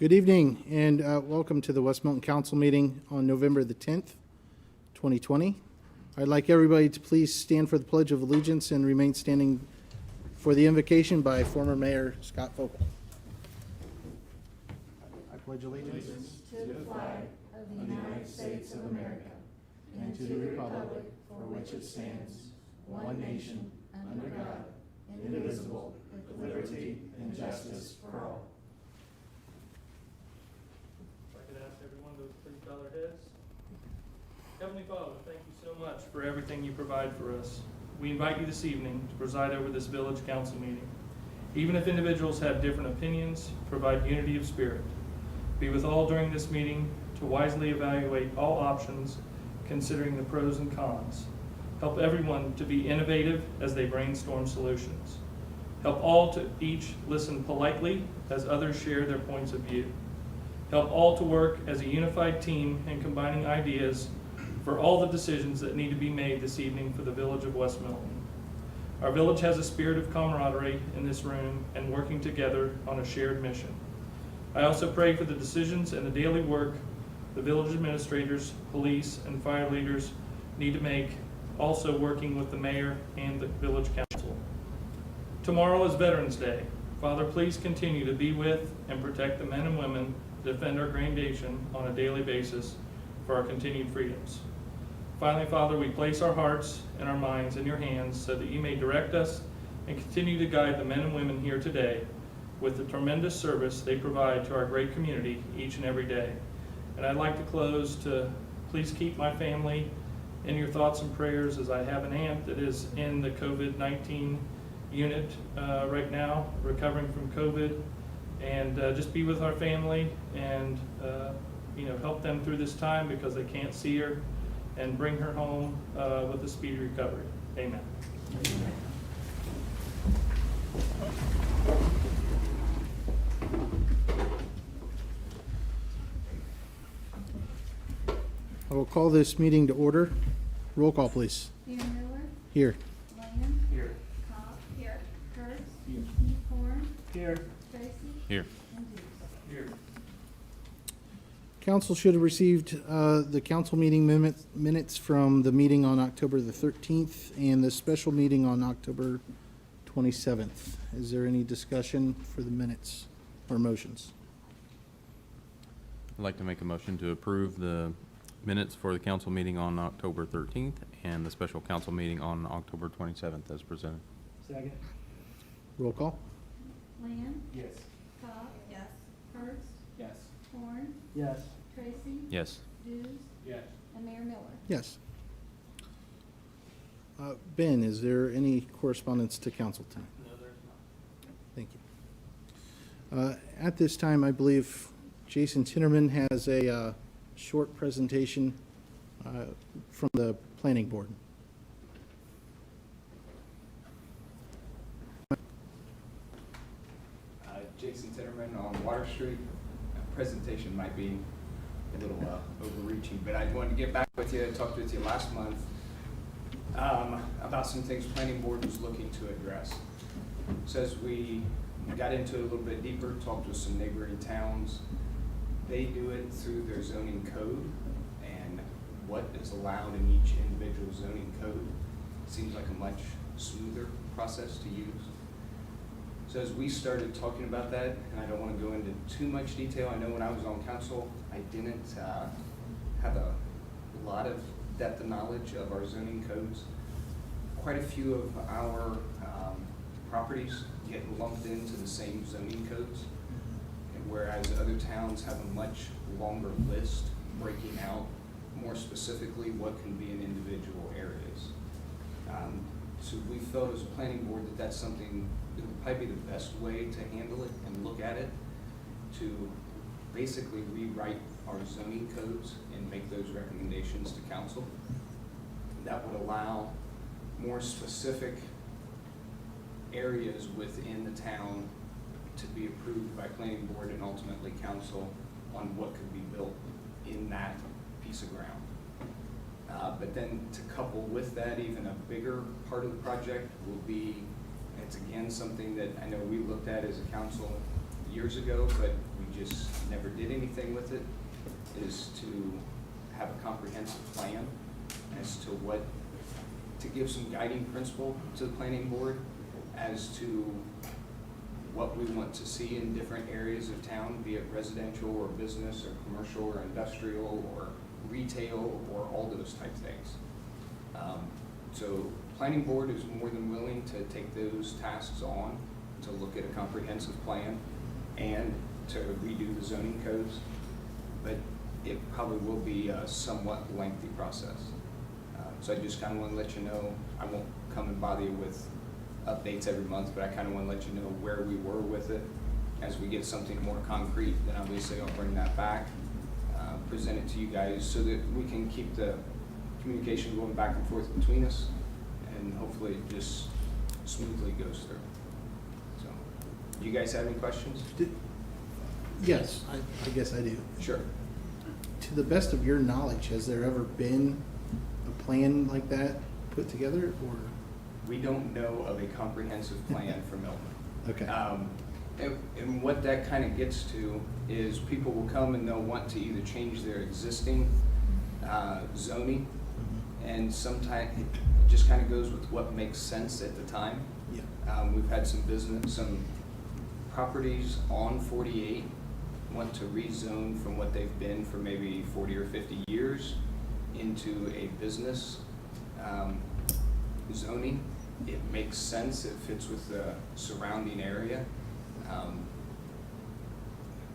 Good evening and welcome to the West Milton Council Meeting on November the 10th, 2020. I'd like everybody to please stand for the Pledge of Allegiance and remain standing for the invocation by former Mayor Scott Fogle. I pledge allegiance to the flag of the United States of America and to the republic for which it stands, one nation, under God, indivisible, with liberty and justice for all. If I could ask everyone to please bow their heads. Heavenly Father, thank you so much for everything you provide for us. We invite you this evening to preside over this village council meeting. Even if individuals have different opinions, provide unity of spirit. Be with all during this meeting to wisely evaluate all options, considering the pros and cons. Help everyone to be innovative as they brainstorm solutions. Help all to each listen politely as others share their points of view. Help all to work as a unified team in combining ideas for all the decisions that need to be made this evening for the village of West Milton. Our village has a spirit of camaraderie in this room and working together on a shared mission. I also pray for the decisions and the daily work the village administrators, police, and fire leaders need to make, also working with the mayor and the village council. Tomorrow is Veterans Day. Father, please continue to be with and protect the men and women that defend our great nation on a daily basis for our continued freedoms. Finally, Father, we place our hearts and our minds in your hands so that you may direct us and continue to guide the men and women here today with the tremendous service they provide to our great community each and every day. And I'd like to close to please keep my family in your thoughts and prayers, as I have an aunt that is in the COVID-19 unit right now, recovering from COVID, and just be with our family and help them through this time because they can't see her, and bring her home with a speedy recovery. Amen. Amen. I will call this meeting to order. Roll call, please. Miller. Here. Lamb. Here. Cobb. Here. Kurtz. Here. Horn. Here. Tracy. Here. And Deuce. Here. Council should have received the council meeting minutes from the meeting on October the 13th and the special meeting on October 27th. Is there any discussion for the minutes or motions? I'd like to make a motion to approve the minutes for the council meeting on October 13th and the special council meeting on October 27th as presented. Second. Roll call. Lamb. Yes. Cobb. Yes. Kurtz. Yes. Horn. Yes. Tracy. Yes. Deuce. Yes. And Mayor Miller. Yes. Ben, is there any correspondence to council tonight? No, there's not. Thank you. At this time, I believe Jason Tinnerman has a short presentation from the planning board. Jason Tinnerman on Water Street. Presentation might be a little overreaching, but I wanted to get back with you. I talked with you last month about some things planning board was looking to address. So as we got into it a little bit deeper, talked with some neighboring towns, they do it through their zoning code, and what is allowed in each individual zoning code seems like a much smoother process to use. So as we started talking about that, and I don't want to go into too much detail, I know when I was on council, I didn't have a lot of depth of knowledge of our zoning codes. Quite a few of our properties get lumped into the same zoning codes, and whereas other towns have a much longer list breaking out more specifically what can be in individual areas. So we felt as a planning board that that's something that would probably be the best way to handle it and look at it, to basically rewrite our zoning codes and make those recommendations to council. That would allow more specific areas within the town to be approved by planning board and ultimately council on what could be built in that piece of ground. But then to couple with that, even a bigger part of the project will be, it's again something that I know we looked at as a council years ago, but we just never did anything with it, is to have a comprehensive plan as to to give some guiding principle to the planning board as to what we want to see in different areas of town, be it residential or business or commercial or industrial or retail or all those type things. So planning board is more than willing to take those tasks on, to look at a comprehensive plan and to redo the zoning codes, but it probably will be a somewhat lengthy process. So I just kind of want to let you know, I won't come and bother you with updates every month, but I kind of want to let you know where we were with it. As we get something more concrete, then obviously I'll bring that back, present it to you guys so that we can keep the communication going back and forth between us, and hopefully it just smoothly goes through. So, you guys have any questions? Yes, I guess I do. Sure. To the best of your knowledge, has there ever been a plan like that put together, or? We don't know of a comprehensive plan for Milton. Okay. And what that kind of gets to is people will come and they'll want to either change their existing zoning, and sometimes it just kind of goes with what makes sense at the time. Yeah. We've had some properties on 48 want to rezone from what they've been for maybe 40 or 50 years into a business zoning. It makes sense, it fits with the surrounding area.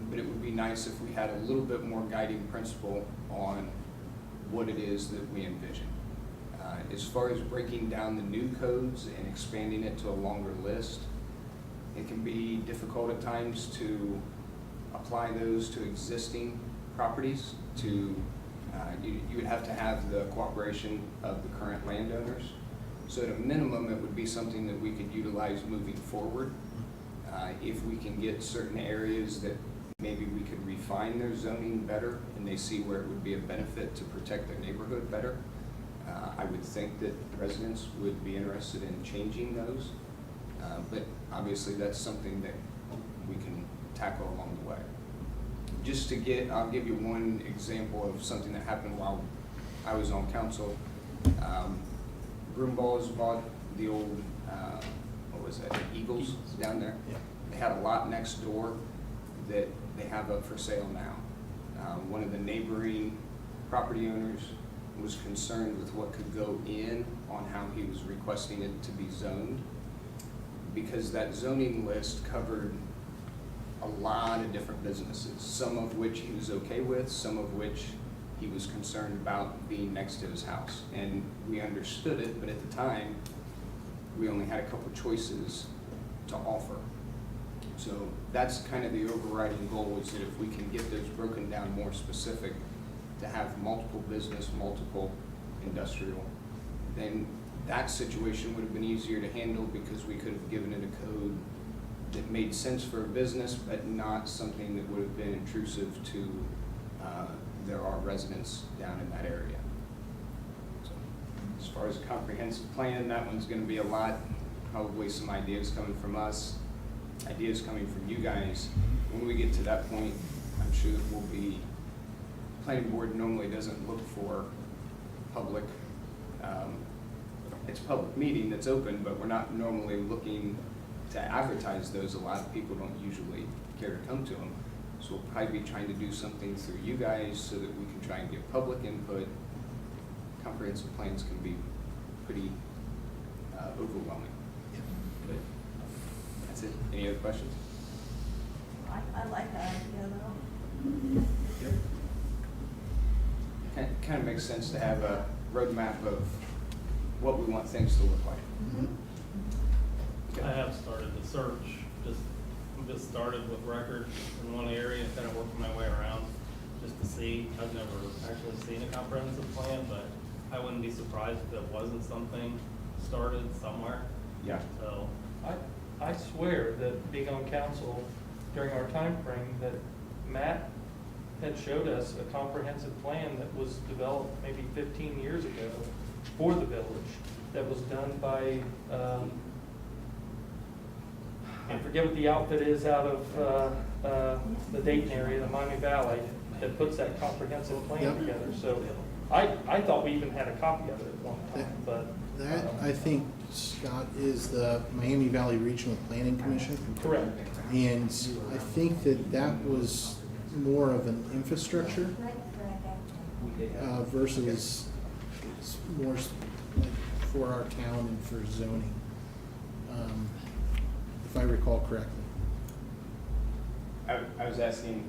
But it would be nice if we had a little bit more guiding principle on what it is that we envision. As far as breaking down the new codes and expanding it to a longer list, it can be difficult at times to apply those to existing properties. You would have to have the cooperation of the current landowners. So at a minimum, it would be something that we could utilize moving forward. If we can get certain areas that maybe we could refine their zoning better and they see where it would be a benefit to protect their neighborhood better, I would think that residents would be interested in changing those. But obviously that's something that we can tackle along the way. I'll give you one example of something that happened while I was on council. Broomballs bought the old, Eagles down there. Yeah. They had a lot next door that they have up for sale now. One of the neighboring property owners was concerned with what could go in on how he was requesting it to be zoned, because that zoning list covered a lot of different businesses, some of which he was okay with, some of which he was concerned about being next to his house. And we understood it, but at the time, we only had a couple choices to offer. So that's kind of the overriding goal, is that if we can get those broken down more specific, to have multiple business, multiple industrial, then that situation would have been easier to handle, because we could have given it a code that made sense for a business, but not something that would have been intrusive to there are residents down in that area. So as far as a comprehensive plan, that one's going to be a lot, probably some ideas coming from us, ideas coming from you guys. When we get to that point, I'm sure that we'll be, planning board normally doesn't look for public, it's a public meeting that's open, but we're not normally looking to advertise those. A lot of people don't usually care to come to them. So we'll probably be trying to do something through you guys so that we can try and get public input. Comprehensive plans can be pretty overwhelming. But that's it. Any other questions? I like that idea though. Kind of makes sense to have a roadmap of what we want things to look like. I have started the search, just started with records in one area, kind of working my way around just to see. I've never actually seen a comprehensive plan, but I wouldn't be surprised if it wasn't something started somewhere. Yeah. So I swear that being on council during our time frame, that Matt had showed us a comprehensive plan that was developed maybe 15 years ago for the village, that was done by, I forget what the outfit is out of the Dayton area, the Miami Valley, that puts that comprehensive plan Yep. together. So I thought we even had a copy of it at one time, but. That, I think, Scott, is the Miami Valley Regional Planning Commission. Correct. And I think that was more of an infrastructure versus it's more like for our town and for zoning, if I recall correctly. I was asking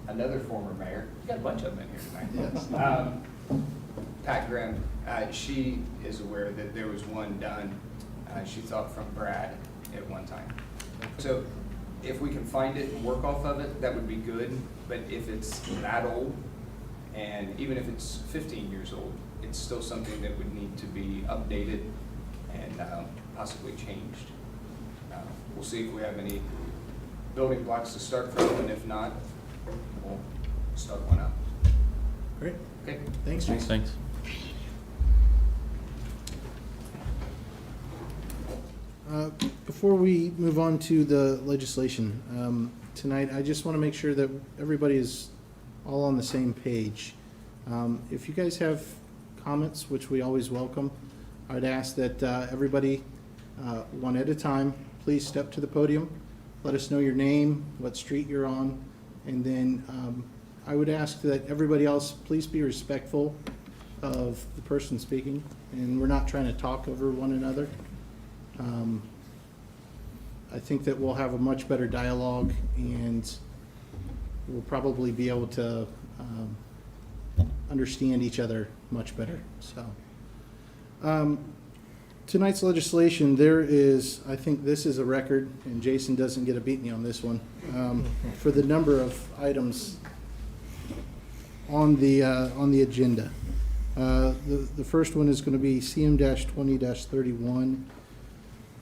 another former mayor, you got a bunch of them in here tonight. Yes. Pat Grimm, she is aware that there was one done, she thought from Brad at one time. So if we can find it and work off of it, that would be good, but if it's that old, and even if it's 15 years old, it's still something that would need to be updated and possibly changed. We'll see if we have any building blocks to start from, and if not, we'll start one up. Great. Okay? Thanks, Jason. Thanks. Before we move on to the legislation tonight, I just want to make sure that everybody is all on the same page. If you guys have comments, which we always welcome, I'd ask that everybody, one at a time, please step to the podium. Let us know your name, what street you're on, and then I would ask that everybody else, please be respectful of the person speaking, and we're not trying to talk over one another. I think that we'll have a much better dialogue, and we'll probably be able to understand each other much better. So, tonight's legislation, there is, I think this is a record, and Jason doesn't get a beat me on this one, for the number of items on the agenda. The first one is going to be CM-20-31,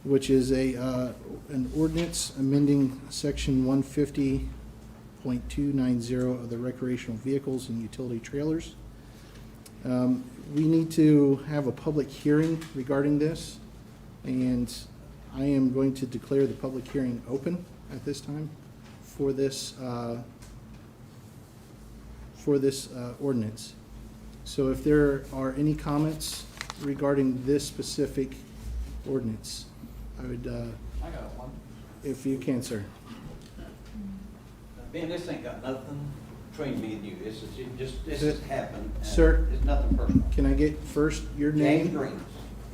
which is an ordinance amending section 150.290 of the recreational vehicles and utility trailers. We need to have a public hearing regarding this, and I am going to declare the public hearing open at this time for this ordinance. So if there are any comments regarding this specific ordinance, I would, I got one. if you can, sir. Ben, this ain't got nothing between me and you. This has happened. and Sir. It's nothing personal. Can I get first your James name Greens,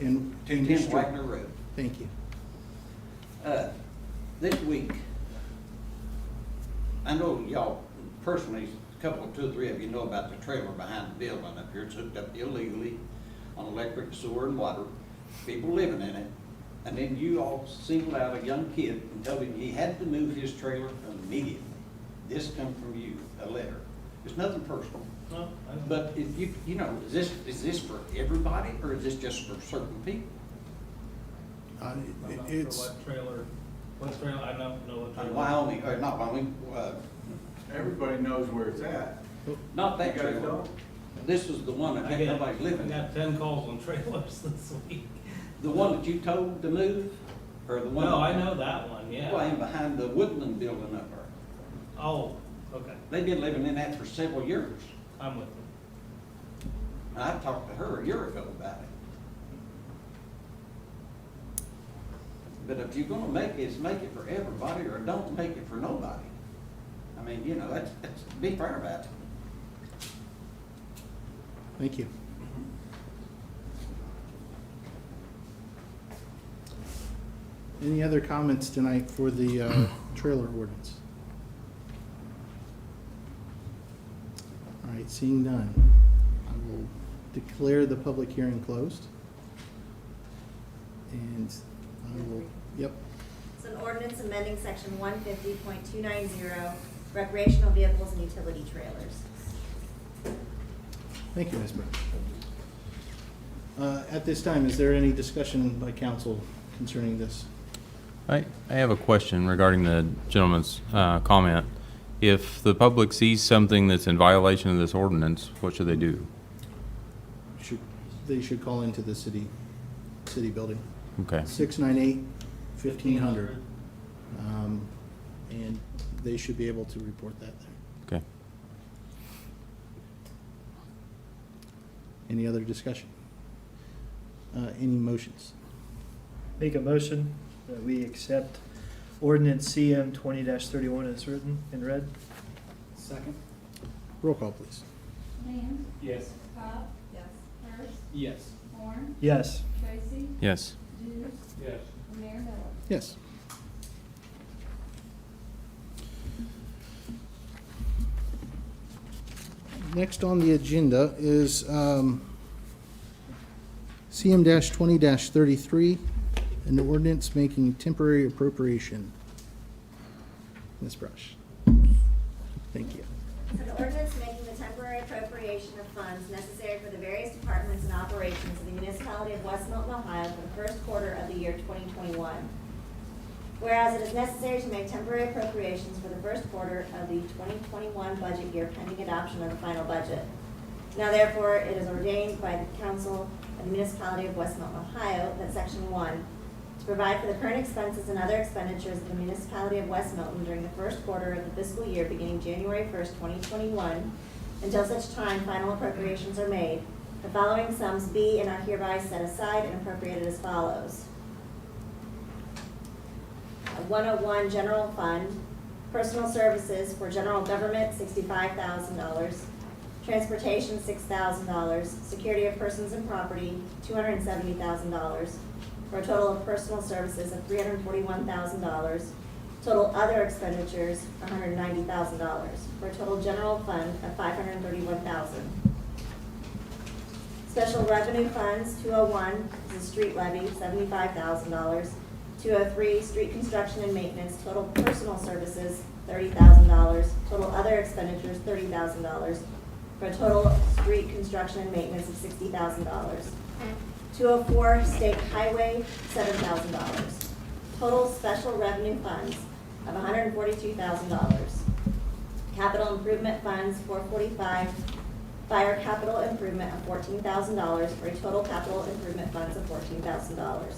and your 210 street? Wagner Road. Thank you. This week, I know y'all personally, two or three of you know about the trailer behind the building up here. It's hooked up illegally on electric, sewer, and water. People living in it. And then you all singled out a young kid and told him he had to move his trailer immediately. This come from you, a letter. It's nothing personal. No, But if you know, is this for everybody or is this just for certain people? I'm not sure It's, what trailer, I don't know what trailer. Wyoming, or not Wyoming, Everybody knows where it's at. not that You guys trailer. don't? This is the one that had nobody's living in. I got 10 calls on trailers this week. The one that you told to move, or the one? No, I know that one, yeah. Well, and behind the Woodland building up there. Oh, okay, They've been living in that for several years. I'm with you. And I talked to her a year ago about it. But if you're gonna make it for everybody, or don't make it for nobody. I mean, you know, that's be fair about it. thank you. Any other comments tonight for the trailer ordinance? All right, seeing none, I will declare the public hearing closed. And I will, yep, It's an ordinance amending section 150.290 recreational vehicles and utility trailers. thank you, Ms. Brown. At this time, is there any discussion by council concerning this? I have a question regarding the gentleman's comment. If the public sees something that's in violation of this ordinance, what should they do? They should call into the city building, Okay, 698-1500. and they should be able to report that there. Okay. Any other discussion? Any motions? Make a motion that we accept ordinance CM 20-31 as written and read. Second? Roll call, please. Land, Yes. Cobb, Yes. Hurst, Yes. Horn, Yes. Tracy, Yes. Hughes, Yes. and Mayor Miller. Yes. Next on the agenda is CM-20-33, an ordinance making temporary appropriation. Ms. Brush. Thank you. So the ordinance making the temporary appropriation of funds necessary for the various departments and operations of the municipality of West Milton, Ohio for the first quarter of the year 2021. Whereas it is necessary to make temporary appropriations for the first quarter of the 2021 budget year pending adoption of the final budget. Now therefore, it is ordained by the council of the municipality of West Milton, Ohio, that section 1, to provide for the current expenses and other expenditures of the municipality of West Milton during the first quarter of the fiscal year beginning January 1st, 2021, until such time final appropriations are made, the following sums be and are hereby set aside and appropriated as follows. 101 General Fund, Personal Services for General Government, $65,000, Transportation, $6,000, Security of Persons and Property, $270,000, for a total of personal services of $341,000, total other expenditures, $190,000, for a total general fund of $531,000. Special Revenue Funds, 201 is a street levy, $75,000. 203, street construction and maintenance, total personal services, $30,000, total other expenditures, $30,000, for a total street construction and maintenance of $60,000. 204, state highway, $7,000. Total special revenue funds of $142,000. Capital improvement funds, 445, fire capital improvement of $14,000, for a total capital improvement funds of $14,000.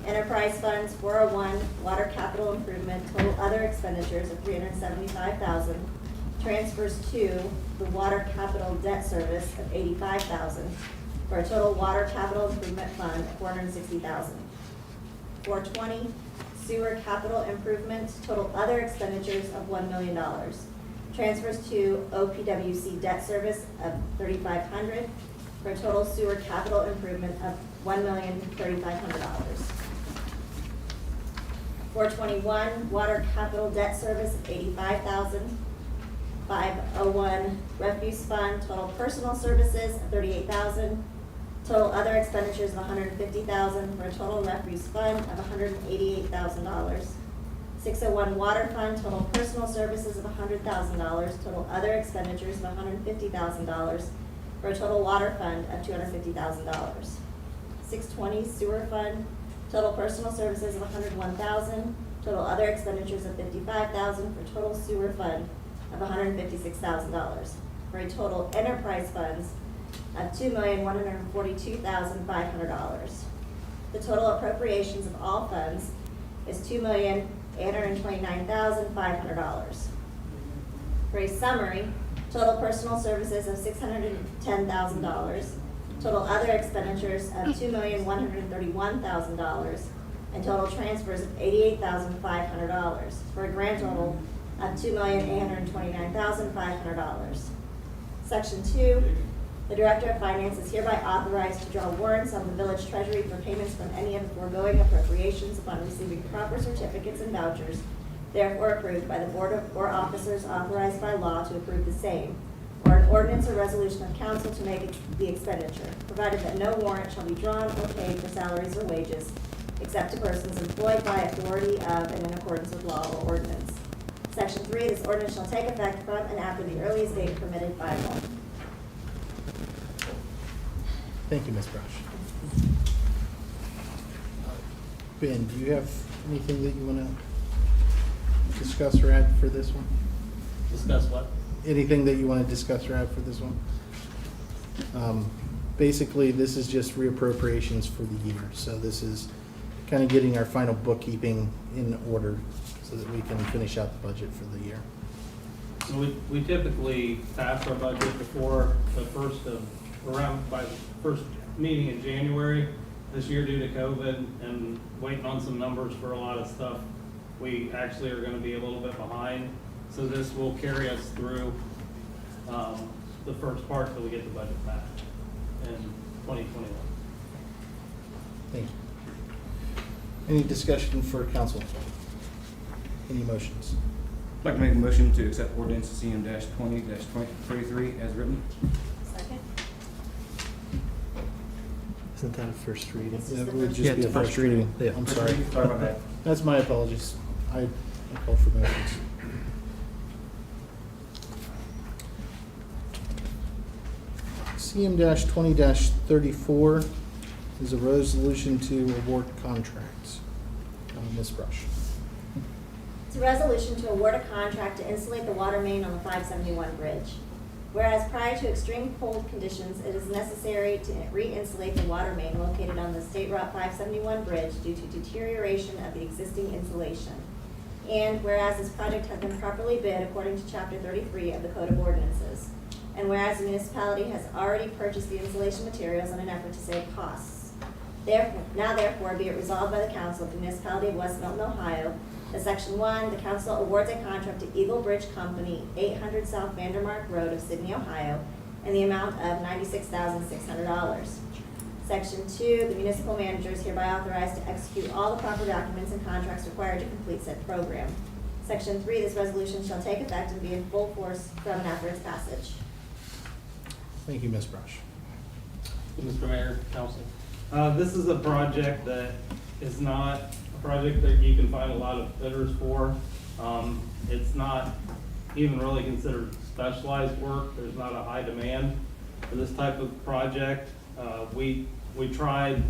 Enterprise funds, 401, water capital improvement, total other expenditures of $375,000. Transfers to the water capital debt service of $85,000, for a total water capital improvement fund of $460,000. 420, sewer capital improvement, total other expenditures of $1 million. Transfers to OPWC debt service of $3,500, for a total sewer capital improvement of $1,035,000. 421, water capital debt service of $85,000. 501, refuse fund, total personal services of $38,000. Total other expenditures of $150,000, for a total refuse fund of $188,000. 601, water fund, total personal services of $100,000. Total other expenditures of $150,000, for a total water fund of $250,000. 620, sewer fund, total personal services of $101,000, total other expenditures of $55,000, for total sewer fund of $156,000, for a total enterprise funds of $2,142,500. The total appropriations of all funds is $2,829,500. For a summary, total personal services of $610,000, total other expenditures of $2,131,000, and total transfers of $88,500, for a grand total of $2,829,500. Section 2, the Director of Finance is hereby authorized to draw warrants on the village treasury for payments from any of the foregoing appropriations upon receiving proper certificates and vouchers, therefore approved by the board or officers authorized by law to approve the same, or an ordinance or resolution of council to make the expenditure, provided that no warrant shall be drawn or paid for salaries or wages, except to persons employed by authority of and in accordance with law or ordinance. Section 3, this ordinance shall take effect from and after the earliest date permitted by law. Thank you, Ms. Brush. Ben, do you have anything that you want to discuss or add for this one? Discuss what? Anything that you want to discuss or add for this one? Basically, this is just reappropriations for the year. So this is kind of getting our final bookkeeping in order so that we can finish out the budget for the year. So we typically pass our budget before the first of, around by the first meeting in January. This year due to COVID and waiting on some numbers for a lot of stuff, we actually are gonna be a little bit behind. So this will carry us through, the first part till we get the budget back in 2021. Thank you. Any discussion for council? Any motions? I'd like to make a motion to accept ordinance CM-20-2033 as written. Second? Isn't that a first reading? It's just That the would first just be a reading. first reading. Yeah. I'm sorry. Sorry about that. That's my apologies. I call for motions. CM-20-34 is a resolution to award contracts. Ms. Brush. It's a resolution to award a contract to insulate the water main on the 571 bridge. Whereas prior to extreme cold conditions, it is necessary to re-insulate the water main located on the State Route 571 bridge due to deterioration of the existing insulation. And whereas this project has been properly bid according to Chapter 33 of the Code of Ordinances. And whereas the municipality has already purchased the insulation materials in an effort to save costs. Therefore, be it resolved by the Council of the Municipality of West Milton, Ohio, that Section 1, the Council awards a contract to Eagle Bridge Company, 800 South Vandermark Road of Sydney, Ohio, in the amount of $96,600. Section 2, the municipal manager is hereby authorized to execute all the proper documents and contracts required to complete said program. Section 3, this resolution shall take effect and be in full force from and after its passage. Thank you, Ms. Brush. Mr. Mayor, Council. This is a project that is not a project that you can find a lot of bidders for. It's not even really considered specialized work. There's not a high demand for this type of project. We tried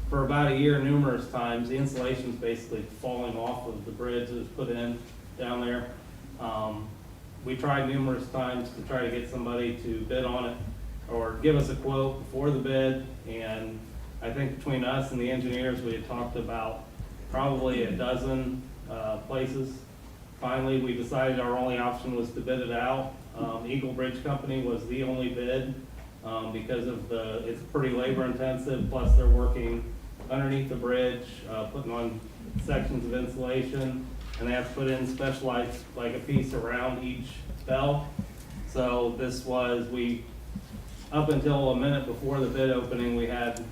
for about a year numerous times. The insulation's basically falling off of the bridge that was put in down there. We tried numerous times to try to get somebody to bid on it or give us a quote before the bid, and I think between us and the engineers, we had talked about probably a dozen places. Finally, we decided our only option was to bid it out. Eagle Bridge Company was the only bid because of it's pretty labor intensive, plus they're working underneath the bridge, putting on sections of insulation, and they have to put in specialized, like a piece around each bell. So this was, up until a minute before the bid opening, we had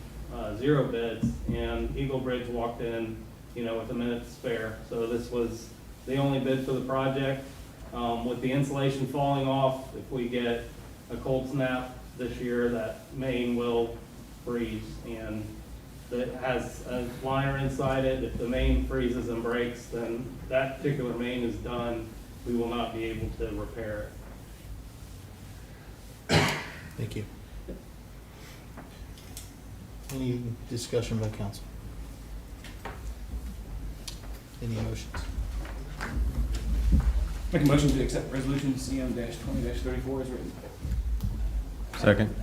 0 bids, and Eagle Bridge walked in, with a minute to spare. So this was the only bid for the project. With the insulation falling off, if we get a cold snap this year, that main will freeze, and that has a liner inside it. If the main freezes and breaks, then that particular main is done. We will not be able to repair it. Thank you. Any discussion by council? Any motions? Make a motion to accept resolution CM-20-34 as written. Second.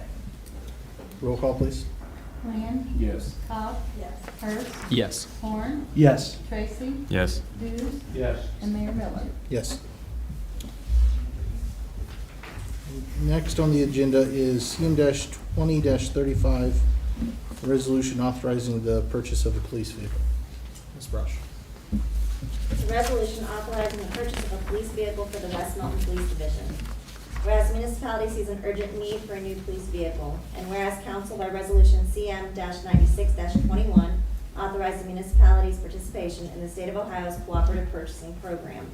Roll call, please. Land, Yes. Cobb. Yes. Hurst, Yes. Horn, Yes. Tracy, Yes. Hughes, Yes. and Mayor Miller. Yes. Next on the agenda is CM-20-35, a resolution authorizing the purchase of a police vehicle. Ms. Brush. It's a resolution authorizing the purchase of a police vehicle for the West Milton Police Division. Whereas the municipality sees an urgent need for a new police vehicle, and whereas council by resolution CM-96-21 authorized the municipality's participation in the state of Ohio's cooperative purchasing program.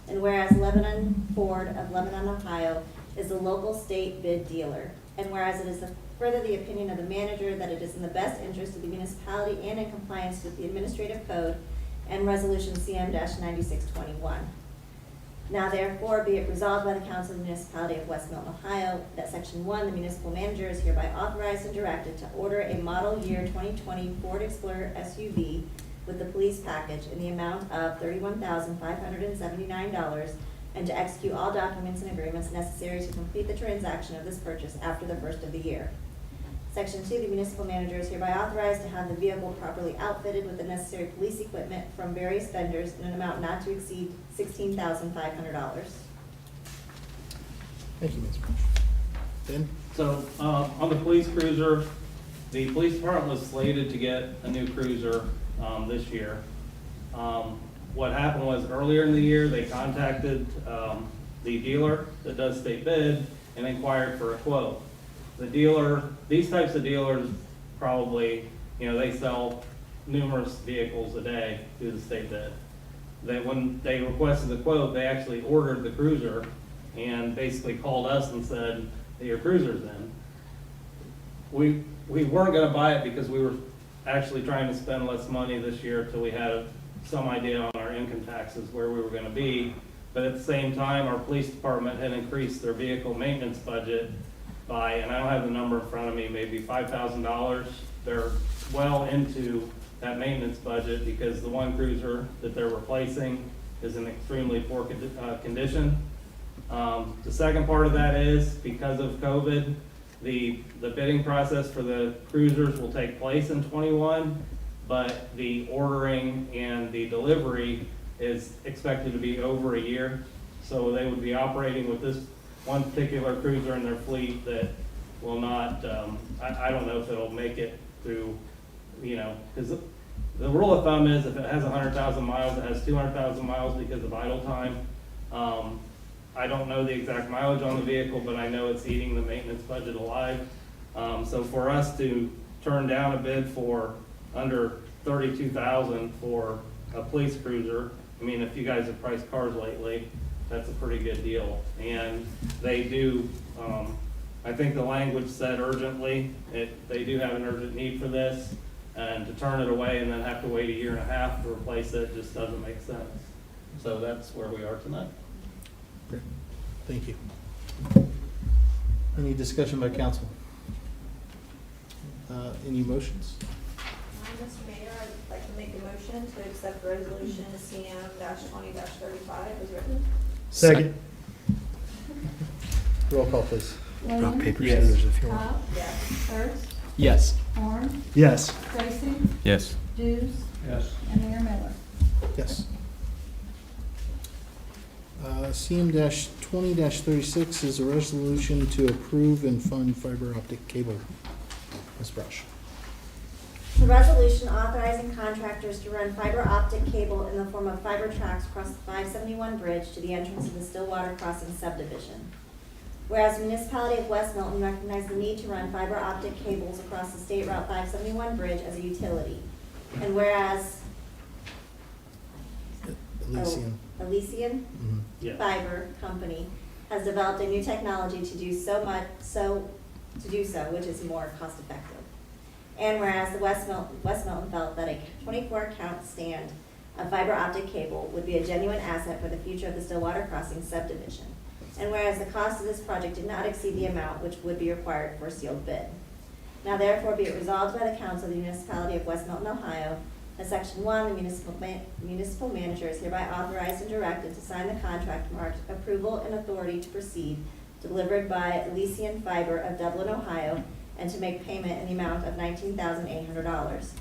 And whereas Lebanon Ford of Lebanon, Ohio is the local state bid dealer. And whereas it is further the opinion of the manager that it is in the best interest of the municipality and in compliance with the administrative code and resolution CM-9621. Now therefore be it resolved by the Council of the Municipality of West Milton, Ohio, that Section 1, the municipal manager is hereby authorized and directed to order a model year 2020 Ford Explorer SUV with the police package in the amount of $31,579 and to execute all documents and agreements necessary to complete the transaction of this purchase after the first of the year. Section 2, the municipal manager is hereby authorized to have the vehicle properly outfitted with the necessary police equipment from various vendors in an amount not to exceed $16,500. Thank you, Ms. Brush. Ben? So, on the police cruiser, the police department was slated to get a new cruiser, this year. What happened was earlier in the year, they contacted, the dealer that does state bid and inquired for a quote. The dealer, these types of dealers probably, they sell numerous vehicles a day through the state bid. When they requested the quote, they actually ordered the cruiser and basically called us and said, hey, your cruiser's in. We weren't gonna buy it because we were actually trying to spend less money this year till we had some idea on our income taxes where we were gonna be. But at the same time, our police department had increased their vehicle maintenance budget by, and I don't have the number in front of me, maybe $5,000. They're well into that maintenance budget because the one cruiser that they're replacing is in extremely poor condition. The second part of that is because of COVID, the bidding process for the cruisers will take place in '21, but the ordering and the delivery is expected to be over a year. So they would be operating with this one particular cruiser in their fleet that will not, I don't know if it'll make it through, because the rule of thumb is if it has 100,000 miles, it has 200,000 miles because of idle time. I don't know the exact mileage on the vehicle, but I know it's eating the maintenance budget alive. So for us to turn down a bid for under 32,000 for a police cruiser, I mean, if you guys have priced cars lately, that's a pretty good deal. And they do, I think the language said urgently, they do have an urgent need for this, and to turn it away and then have to wait a year and a half to replace it just doesn't make sense. So that's where we are tonight. Great. Thank you. Any discussion by council? Any motions? Mr. Mayor, I'd like to make a motion to accept resolution CM-20-35 as written. Second. Roll call, please. Rock, Williams. paper, Yes. scissors if you want. Pop. Yes. Hurst. Yes. Horn. Yes. Tracy. Yes. Hughes. Yes. And Mayor Miller. Yes. CM-20-36 is a resolution to approve and fund fiber optic cable. Ms. Brush. The resolution authorizing contractors to run fiber optic cable in the form of fiber tracks across the 571 bridge to the entrance of the Stillwater Crossing subdivision. Whereas the municipality of West Milton recognized the need to run fiber optic cables across the State Route 571 bridge as a utility. And whereas Elysian. Elysian Mhm. Yeah. Fiber Company has developed a new technology to do so, which is more cost effective. And whereas the West Milton felt that a 24 count stand of fiber optic cable would be a genuine asset for the future of the Stillwater Crossing subdivision. And whereas the cost of this project did not exceed the amount which would be required for a sealed bid. Now therefore be it resolved by the Council of the Municipality of West Milton, Ohio, that Section 1, the municipal manager is hereby authorized and directed to sign the contract marked approval and authority to proceed, delivered by Elysian Fiber of Dublin, Ohio, and to make payment in the amount of $19,800.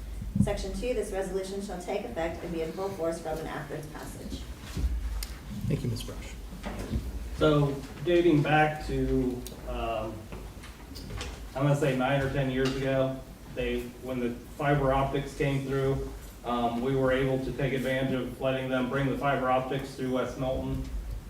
Section 2, this resolution shall take effect and be in full force from and after its passage. Thank you, Ms. Brush. So dating back to, I'm gonna say 9 or 10 years ago, when the fiber optics came through, we were able to take advantage of letting them bring the fiber optics through West Milton.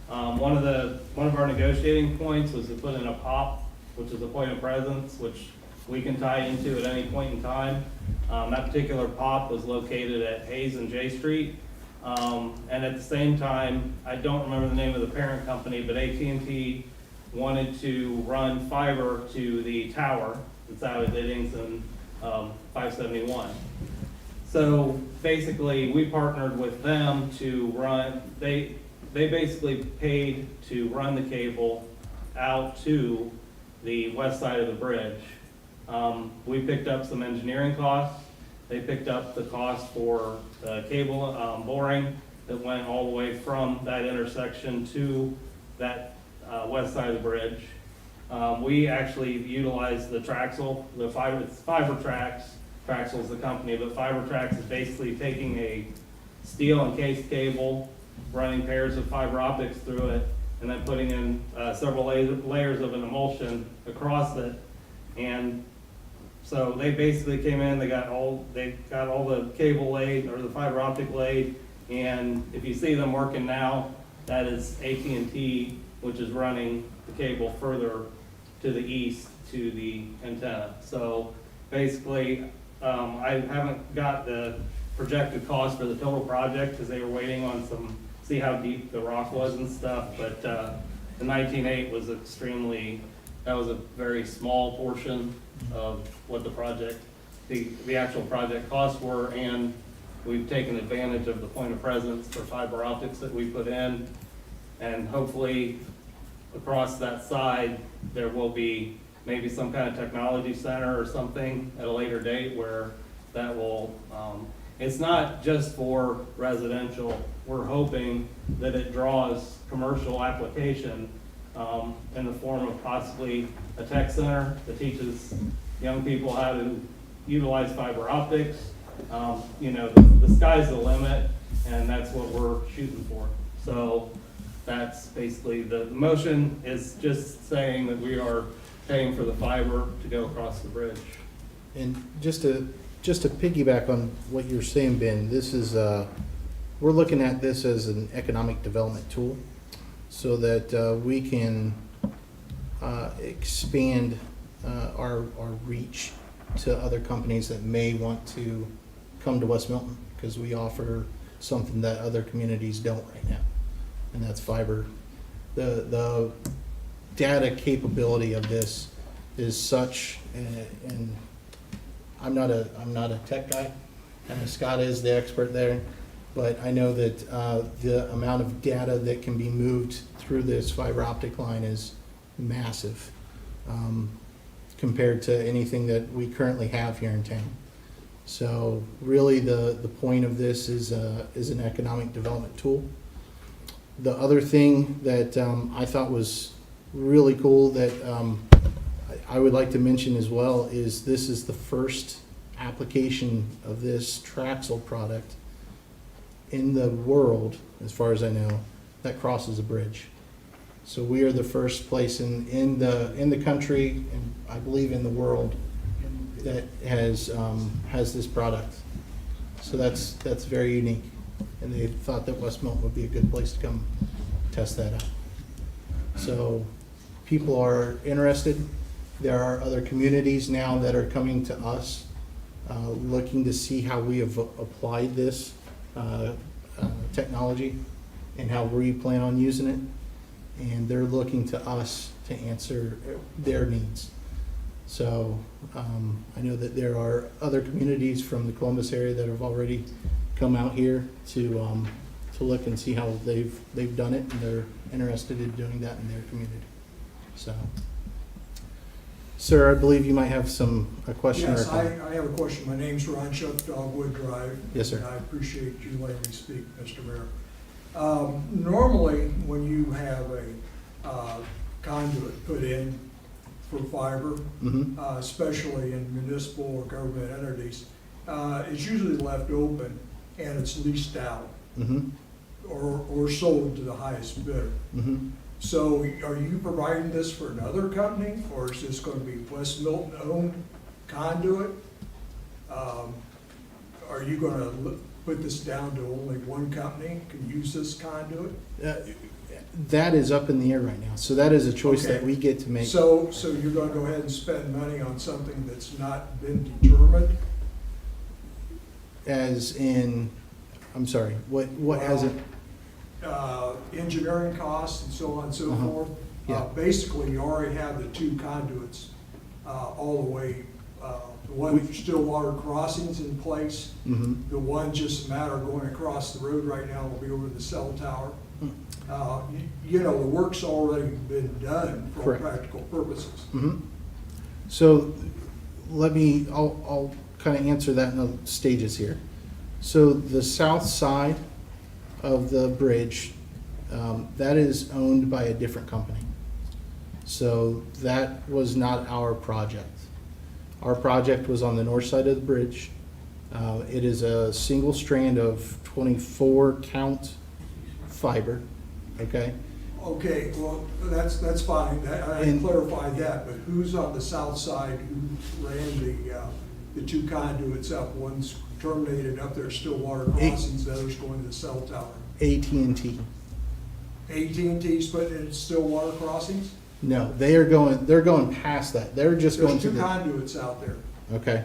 One of our negotiating points was to put in a POP, which is a point of presence, which we can tie into at any point in time. That particular POP was located at Hayes and J Street. And at the same time, I don't remember the name of the parent company, but AT&T wanted to run fiber to the tower that's out at Diddings and 571. So basically, we partnered with them to run, they basically paid to run the cable out to the west side of the bridge. We picked up some engineering costs. They picked up the cost for cable boring that went all the way from that intersection to that west side of the bridge. We actually utilize the Traxel, it's Fiber Trax. Traxel is the company, but Fiber Trax is basically taking a steel encased cable, running pairs of fiber optics through it, and then putting in several layers of an emulsion across it. And so they basically came in, they got all the cable laid, or the fiber optic laid, and if you see them working now, that is AT&T, which is running the cable further to the east to the antenna. So basically, I haven't got the projected cost for the total project, because they were waiting on see how deep the rock was and stuff, but the 19.8 was that was a very small portion of what the actual project costs were, and we've taken advantage of the point of presence for fiber optics that we put in, and hopefully across that side, there will be maybe some kind of technology center or something at a later date where that will, it's not just for residential. We're hoping that it draws commercial application in the form of possibly a tech center that teaches young people how to utilize fiber optics. The sky's the limit, and that's what we're shooting for. So that's basically the motion is just saying that we are paying for the fiber to go across the bridge. And just to piggyback on what you're saying, Ben, this is, we're looking at this as an economic development tool so that we can expand our reach to other companies that may want to come to West Milton, because we offer something that other communities don't right now, and that's fiber. The data capability of this is such, and I'm not a tech guy, and Scott is the expert there, but I know that the amount of data that can be moved through this fiber optic line is massive compared to anything that we currently have here in town. So really the point of this is an economic development tool. The other thing that I thought was really cool that I would like to mention as well is this is the first application of this Traxel product in the world, as far as I know, that crosses a bridge. So we are the first place in the country, and I believe in the world, that has this product. So that's very unique, and they thought that West Milton would be a good place to come test that out. So people are interested. There are other communities now that are coming to us, looking to see how we have applied this technology and how we plan on using it. And they're looking to us to answer their needs. So I know that there are other communities from the Columbus area that have already come out here to look and see how they've done it, and they're interested in doing that in their community. So, sir, I believe you might have a question or a Yes, comment. I have a question. My name's Ron Shuck, Dogwood Drive. Yes, sir. And I appreciate you letting me speak, Mr. Mayor. Normally, when you have a conduit put in for fiber, Mm-hmm. Especially in municipal or government entities, it's usually left open and it's leased out Mm-hmm. or sold to the highest bidder. Mm-hmm. So are you providing this for another company, or is this going to be West Milton-owned conduit? Are you going to put this down to only one company can use this conduit? That is up in the air right now. So that is a choice Okay. that we get to make. So you're going to go ahead and spend money on something that's not been determined? As in, I'm sorry, what has it? Engineering costs and so on and so Uh-huh. forth. Yeah. Basically, you already have the two conduits all the way, the one Stillwater crossings in place. Mm-hmm. The one, just a matter of going across the road right now, will be over the cell tower. The work's already been done for all Correct. practical purposes. Mm-hmm. So I'll kind of answer that in the stages here. So the south side of the bridge, that is owned by a different company. So that was not our project. Our project was on the north side of the bridge. It is a single strand of 24 count fiber, okay? Okay, well, that's fine, I And- clarified that, but who's on the south side who ran the two conduits up? One's terminated up there, Stillwater Crossings, the other's going to the cell tower. AT&T. AT&T's putting in Stillwater Crossings? No, they're going past that. They're just going There's to two the, conduits out there. okay.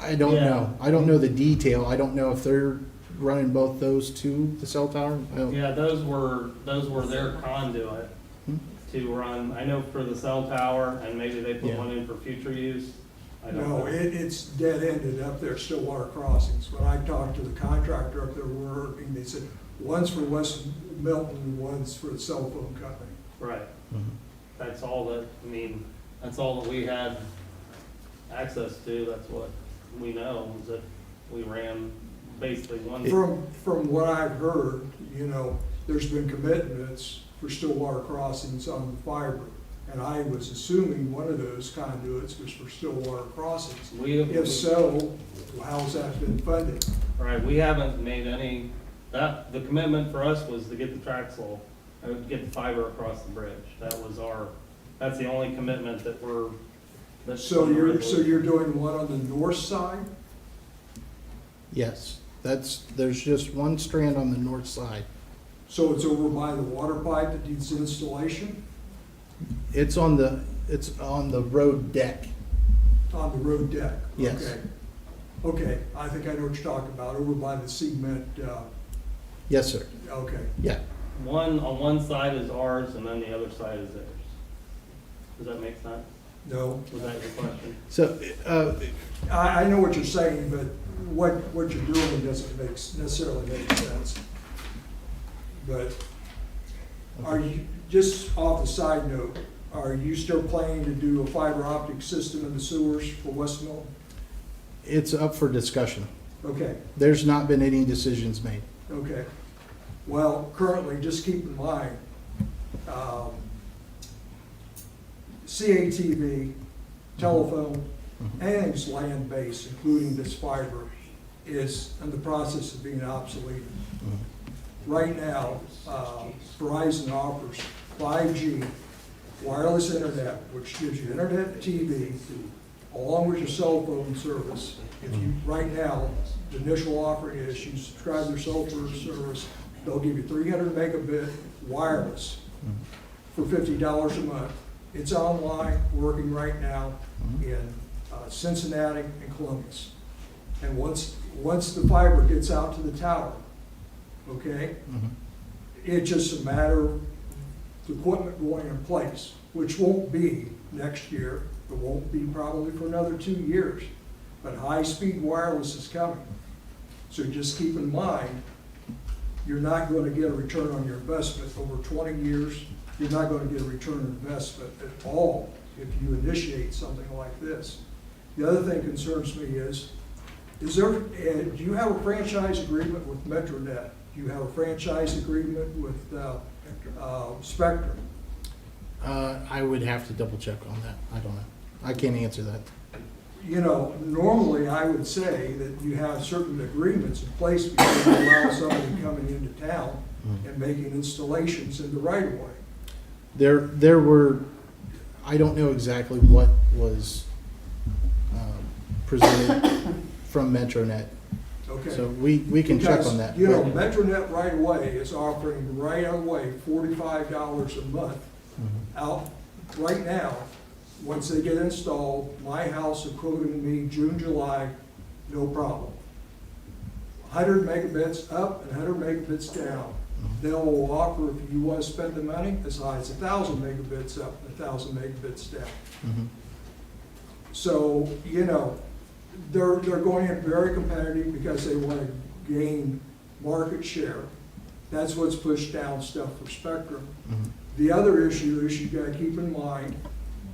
I don't Yeah. know. I don't know the detail. I don't know if they're running both those to the cell tower. I don't- Yeah, those were their conduit Hmm? to run, I know for the cell tower, and maybe they put Yeah. one in for future use. I don't No, know. it's dead-ended up there, Stillwater Crossings. When I talked to the contractor up there working, they said, one's for West Milton, one's for the cell phone company. Right, Mhm. that's all that, I mean, that's all that we had access to, that's what we know, is that we ran basically one. From what I've heard, there's been commitments for Stillwater Crossings on the fiber. And I was assuming one of those conduits was for Stillwater Crossings. If so, how's that been funded? Right, we haven't made any, the commitment for us was to get the Traxel, get the fiber across the bridge. That's the only commitment that that's. So you're doing one on the north side? Yes, there's just one strand on the north side. So it's over by the water pipe that needs installation? It's on the road deck. On the road deck? Yes. Okay. Okay, I think I know what you're talking about, over by the cement, Yes, sir. okay. Yeah. On one side is ours and then the other side is theirs. Does that make sense? No, Was that your question? So, I know what you're saying, but what you're doing doesn't necessarily make sense. But are you, just off the side note, are you still planning to do a fiber optic system in the sewers for West Milton? it's up for discussion. Okay, There's not been any decisions made. okay. Well, currently, just keep in mind, CATV, telephone, anything's land-based, including this fiber, is in the process of being obsoleted. Right now, Verizon offers 5G wireless internet, which gives you internet and TV, along with your cell phone service. If you, right now, the initial offer is you subscribe to their cell phone service, they'll give you 300 megabit wireless for $50 a month. It's online, working right now in Cincinnati and Columbus. And once the fiber gets out to the tower, okay, it's just a matter of the equipment going in place, which won't be next year. It won't be probably for another 2 years. But high-speed wireless is coming. So just keep in mind, you're not going to get a return on your investment over 20 years. You're not going to get a return on investment at all if you initiate something like this. The other thing concerns me is there, do you have a franchise agreement with MetroNet? Do you have a franchise agreement with Spectrum? I would have to double check on that. I don't know. I can't answer that. Normally I would say that you have certain agreements in place before you allow somebody coming into town and making installations in the right of way. There were, I don't know exactly what was presented from MetroNet. Okay. So we can check on that. Because, MetroNet right away is offering right away $45 a month out right now. Once they get installed, my house are quoting me June, July, no problem. 100 megabits up and 100 megabits down. They'll offer, if you want to spend the money, as high as 1,000 megabits up and 1,000 megabits down. Mhm. So, they're going in very competitive because they want to gain market share. That's what's pushed down stuff for Spectrum. Mhm. The other issue is you gotta keep in mind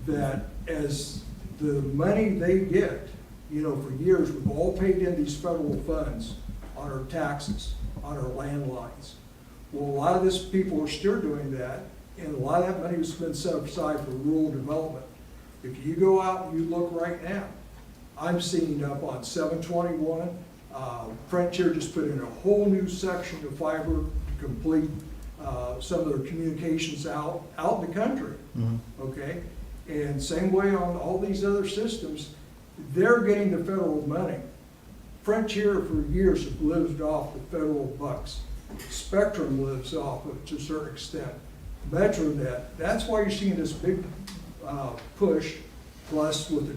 that as the money they get, for years, we've all paid in these federal funds on our taxes, on our landlines. Well, a lot of these people are still doing that, And a lot of that money has been set aside for rural development. If you go out and you look right now, I'm seeing up on 721, Frontier just put in a whole new section of fiber to complete some of their communications out in the country, okay? And same way on all these other systems, they're getting the federal money. Frontier for years have lived off the federal bucks. Spectrum lives off it to a certain extent. MetroNet, that's why you're seeing this big push, plus with the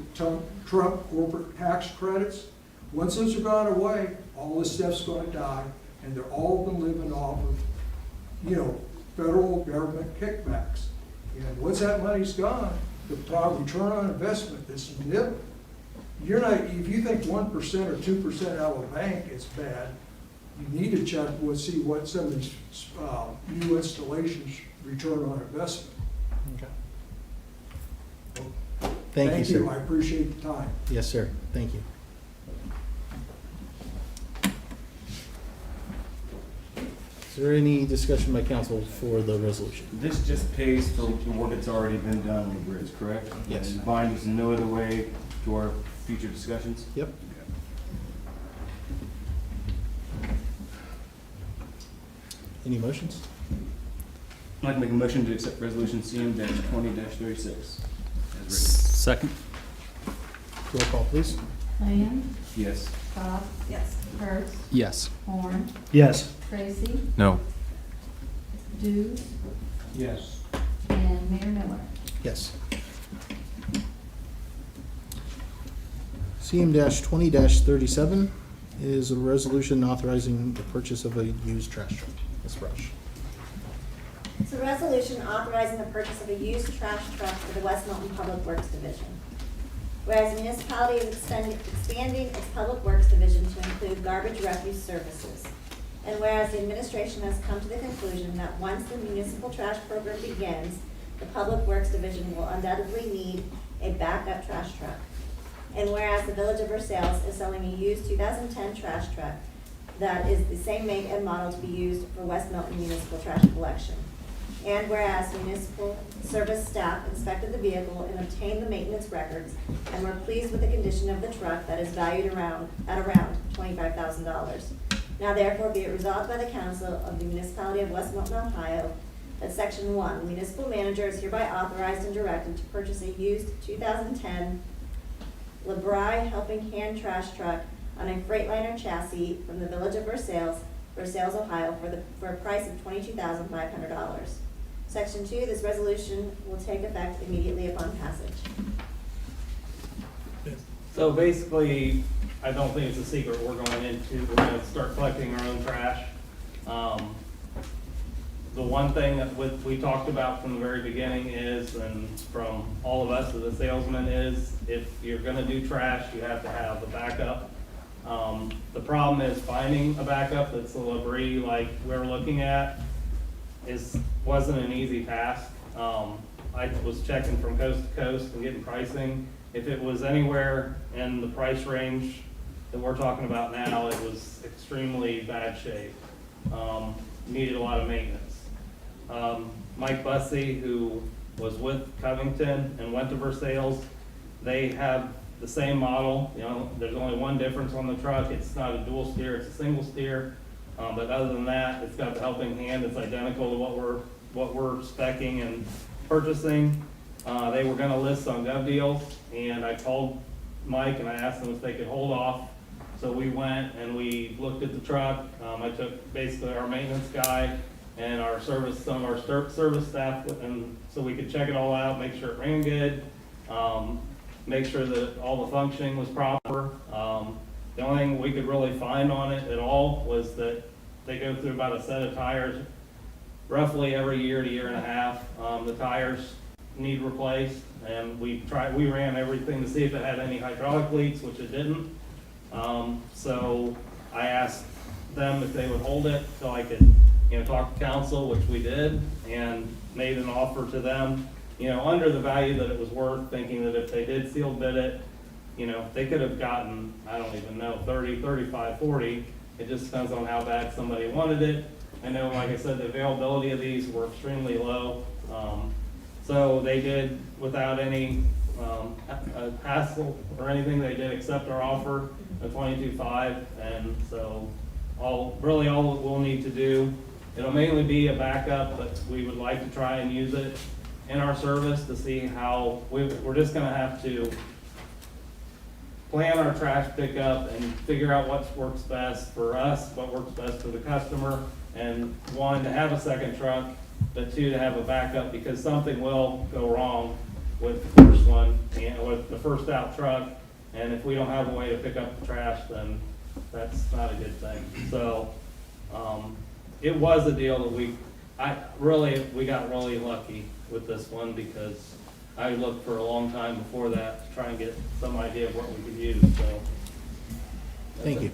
Trump corporate tax credits. Once those are gone away, all this stuff's gonna die, and they're all been living off of, federal government kickbacks. And once that money's gone, the return on investment is nil. You're not, if you think 1% or 2% out of a bank is bad, you need to check, see what some of these new installations return on investment. Okay. Thank you, sir. I appreciate the time. Yes, sir. Thank you. Is there any discussion by council for the resolution? This just pays for the work that's already been done on the bridge, correct? Yes. And binds us in no other way to our future discussions? Yep. Any motions? I'd like to make a motion to accept resolution CM-20-36 as written. Second? Roll call, please. Plan, Yes. Bob, Yes. Hurst, Yes. Horn, Yes. Tracy, No. Dews, Yes. and Mayor Miller. Yes. CM-20-37 is a resolution authorizing the purchase of a used trash truck. Ms. Rush. It's a resolution authorizing the purchase of a used trash truck for the West Milton Public Works Division. Whereas the municipality is expanding its Public Works Division to include garbage refuse services. And whereas the administration has come to the conclusion that once the municipal trash program begins, the Public Works Division will undoubtedly need a backup trash truck. And whereas the Village of Versailles is selling a used 2010 trash truck that is the same make and model to be used for West Milton municipal trash collection. And whereas municipal service staff inspected the vehicle and obtained the maintenance records and were pleased with the condition of the truck that is valued at around $25,000. Now therefore be it resolved by the council of the municipality of West Milton, Ohio, that section 1, the municipal manager is hereby authorized and directed to purchase a used 2010 LeBry Helping Hand trash truck on a Freightliner chassis from the Village of Versailles, Ohio, for a price of $22,500. Section 2, this resolution will take effect immediately upon passage. So basically, I don't think it's a secret, we're gonna start collecting our own trash. The one thing that we talked about from the very beginning is, and from all of us as a salesman is, if you're gonna do trash, you have to have a backup. The problem is finding a backup that's a Labrie like we're looking at wasn't an easy task. I was checking from coast to coast and getting pricing. If it was anywhere in the price range that we're talking about now, it was extremely bad shape. Needed a lot of maintenance. Mike Bussey, who was with Covington and went to Versailles, they have the same model. There's only one difference on the truck. It's not a dual steer, it's a single steer. But other than that, it's got the helping hand. It's identical to what we're spec'ing and purchasing. They were gonna list on GovDeals, and I called Mike and I asked them if they could hold off. So we went and we looked at the truck. I took basically our maintenance guy and some of our service staff, and so we could check it all out, make sure it ran good, make sure that all the functioning was proper. The only thing we could really find on it at all was that they go through about a set of tires roughly every year to year and a half. The tires need replaced, and we ran everything to see if it had any hydraulic leaks, which it didn't. So I asked them if they would hold it so I could, talk to council, which we did, and made an offer to them, under the value that it was worth, thinking that if they did seal bid it, they could have gotten, I don't even know, 30, 35, 40. It just depends on how bad somebody wanted it. I know, like I said, the availability of these were extremely low. So they did, without any hassle or anything, they did accept our offer of 22.5. And so really all we'll need to do, it'll mainly be a backup, but we would like to try and use it in our service to see how, we're just gonna have to plan our trash pickup and figure out what works best for us, what works best for the customer, and one, to have a second truck, but two, to have a backup, because something will go wrong with the first one, and with the first out truck, and if we don't have a way to pick up the trash, then that's not a good thing. So, it was a deal that we got really lucky with this one, because I looked for a long time before that to try and get some idea of what we could use, so. Thank you.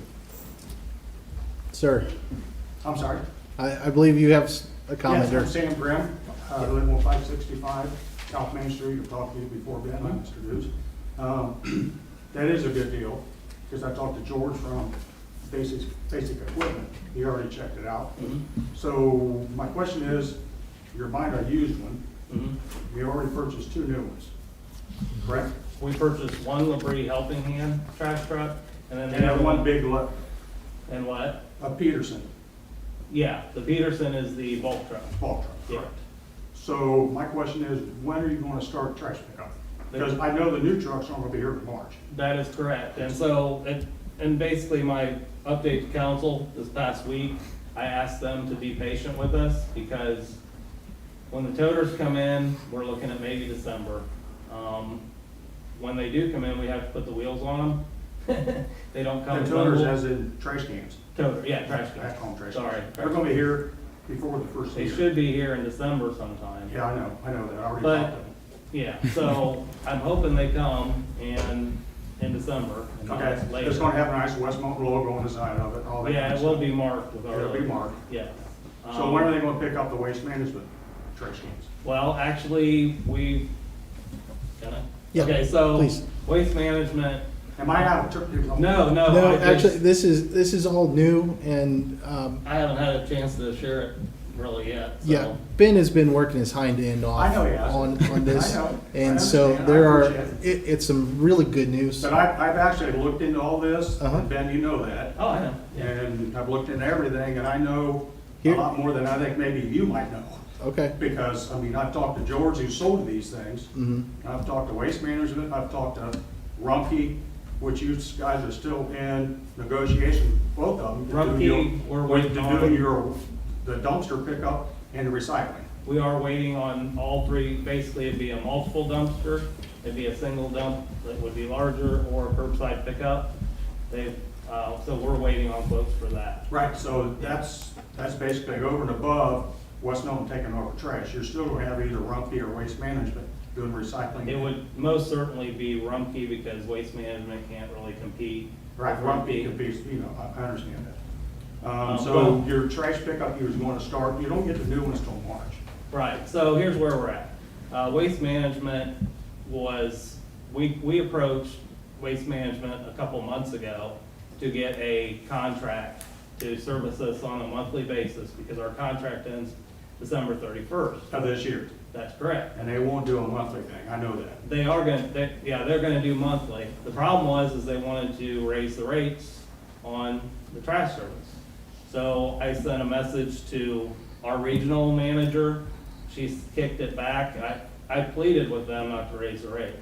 Sir, I'm sorry. I believe you have a comment Yes, there. I'm Sam Grimm. I live on 565 South Main Street. I've talked to you before, Ben, I'm Mr. News. That is a good deal, because I talked to George from Basic Equipment. He already checked it out. So my question is, you're buying a used one. You already purchased 2 new ones, correct? We purchased one Labrie Helping Hand trash truck, and then And the other one big, And what? Peterson Yeah, the Peterson is the bulk truck. bulk truck, Yeah. correct? So my question is, when are you going to start trash pickup? Because I know the new trucks aren't going to be here in March. That is correct. And so, and basically my update to council this past week, I asked them to be patient with us, because when the toters come in, we're looking at maybe December. When they do come in, we have to put the wheels on them. They don't come. The toters as in trash cans. Toter, yeah, trash I cans. call them trash Sorry. cans. They're going to be here before the first They year. should be here in December sometime. Yeah, I know that. I already But- talked to them. Yeah, so I'm hoping they come in December. and not Okay, later. it's going to have a nice West Milton logo on the side of it, all that. Yeah, kind it of will stuff. be marked with our. It'll be marked. Yeah. So when are they going to pick up the waste management trash cans? Well, actually, can I? Yeah, Okay, so please. waste management, Am I out of? no, No, I actually, just, this is all new, and, I haven't had a chance to share it really yet, so. yeah, Ben has been working his hind end off I know he has. on this. I know. I And so understand. there I are, appreciate it's some really good news. But I've actually looked into all this, Uh-huh. and Ben, you know that. Oh, I know, yeah. And I've looked into everything, and I know a Here- lot more than I think maybe you might know. Okay. Because, I mean, I've talked to George, who sold these things. Mhm. I've talked to Waste Management, I've talked to Rumpke, which you guys are still in negotiation, both of them. to do Rumpke, we're waiting on. To do the dumpster pickup and the recycling. We are waiting on all three. Basically, it'd be a multiple dumpster, it'd be a single dump that would be larger, or a curbside pickup. So we're waiting on quotes for that. Right, so that's basically over and above West Milton taking over trash. You're still gonna have either Rumpke or Waste Management doing recycling. It would most certainly be Rumpke, because Waste Management can't really compete. Right, with Rumpke could be, I understand that. So well- your trash pickup, you was going to start, you don't get the new ones till March. Right, so here's where we're at. Waste Management we approached Waste Management a couple months ago to get a contract to service us on a monthly basis, because our contract ends December 31st. Of this year. That's correct. And they won't do a monthly thing, I know that. They are they're gonna do monthly. The problem is they wanted to raise the rates on the trash service. So I sent a message to our regional manager. She's kicked it back. I pleaded with them not to raise the rates.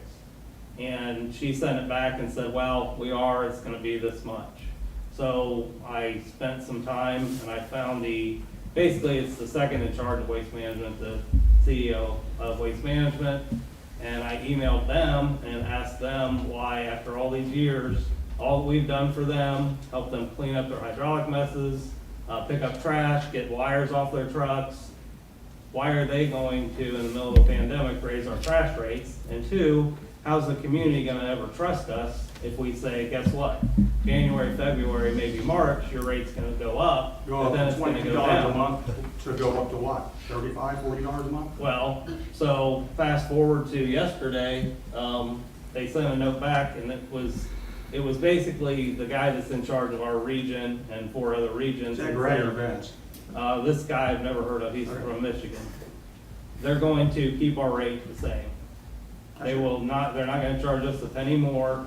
And she sent it back and said, well, it's gonna be this much. So I spent some time and I found basically it's the second in charge of Waste Management, the CEO of Waste Management. And I emailed them and asked them why, after all these years, all that we've done for them, help them clean up their hydraulic messes, pick up trash, get wires off their trucks, why are they going to, in the middle of a pandemic, raise our trash rates? And two, how's the community gonna ever trust us if we say, guess what? January, February, maybe March, your rate's gonna go up, Go but then up it's gonna $20 go a down. month to go up to what, $35, $40 a month? Well, so fast forward to yesterday, they sent a note back, and it was basically the guy that's in charge of our region and 4 other regions. Is that Gray or Vince? This guy I've never heard of, he's from Michigan. They're going to keep our rate the same. They're not gonna charge us a penny more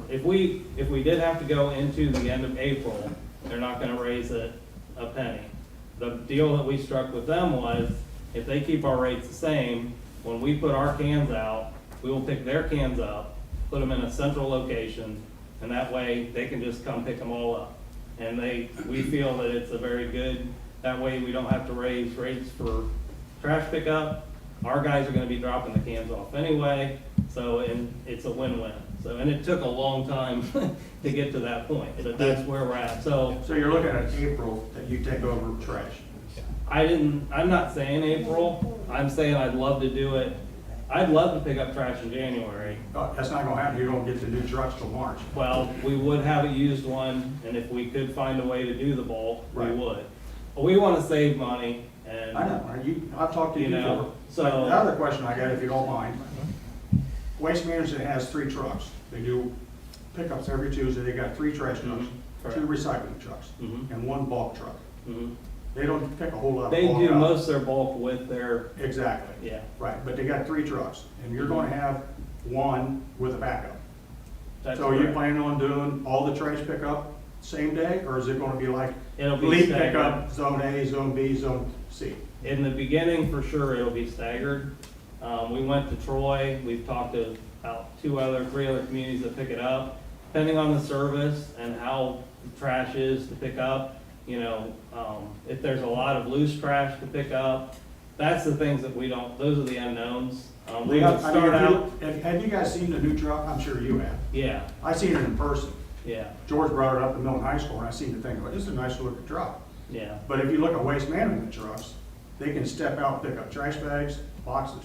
if we did have to go into the end of April, they're not gonna raise it a penny. The deal that we struck with them was, if they keep our rates the same, when we put our cans out, we will pick their cans up, put them in a central location, and that way they can just come pick them all up. And we feel that it's a very good, that way we don't have to raise rates for trash pickup. Our guys are gonna be dropping the cans off anyway, and it's a win-win. So, and it took a long time to get to that point, but that's where we're at. So you're looking at April that you take over trash? I'm not saying April, I'm saying I'd love to do it. I'd love to pick up trash in January. That's not gonna happen, you don't get the new trucks till March. Well, we would have a used one, and if we could find a way to do the bulk, we Right. would. But we wanna save money, and. I know, I've talked to you You know, before. so- But the other question I got, if you don't mind, Waste Management has 3 trucks. They do pickups every Tuesday, they got 3 trash trucks, Mhm, 2 recycling trucks, Mhm. and 1 bulk truck. Mhm. They don't pick a whole lot of They bulk do up. most of their bulk with their, Exactly, yeah. right, but they got 3 trucks, and you're gonna have 1 with a backup. That's So are you correct. planning on doing all the trash pickup same day, or is it gonna be like It'll be leaf staggered. pickup, zone A, zone B, zone C? In the beginning, for sure, it'll be staggered. We went to Troy, we've talked to about 3 other communities that pick it up. Depending on the service and how the trash is to pick up, if there's a lot of loose trash to pick up, that's the things that those are the unknowns. We would start out, Have you guys seen the new truck? I'm sure you have. yeah, I seen it in person. yeah, George brought it up to Milton High School, and I seen the thing, this is a nice looking truck. yeah. But if you look at Waste Management trucks, they can step out, pick up trash bags, boxes.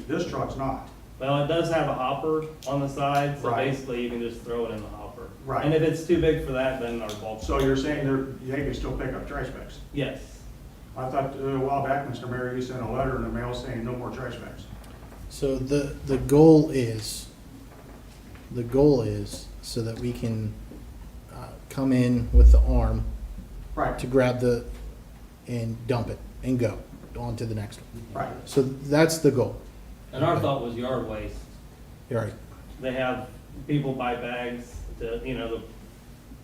This truck's not. Well, it does have a hopper on the side, so Right. basically you can just throw it in the hopper. Right. And if it's too big for that, then our bulk. So you're saying they can still pick up trash bags? Yes. I thought a while back, Mr. Mayor, you sent a letter in the mail saying no more trash bags. So the goal is so that we can come in with the arm Right, to grab and dump it and go on to the next one. right. So that's the goal. And our thought was yard waste. You're right. They have people buy bags, the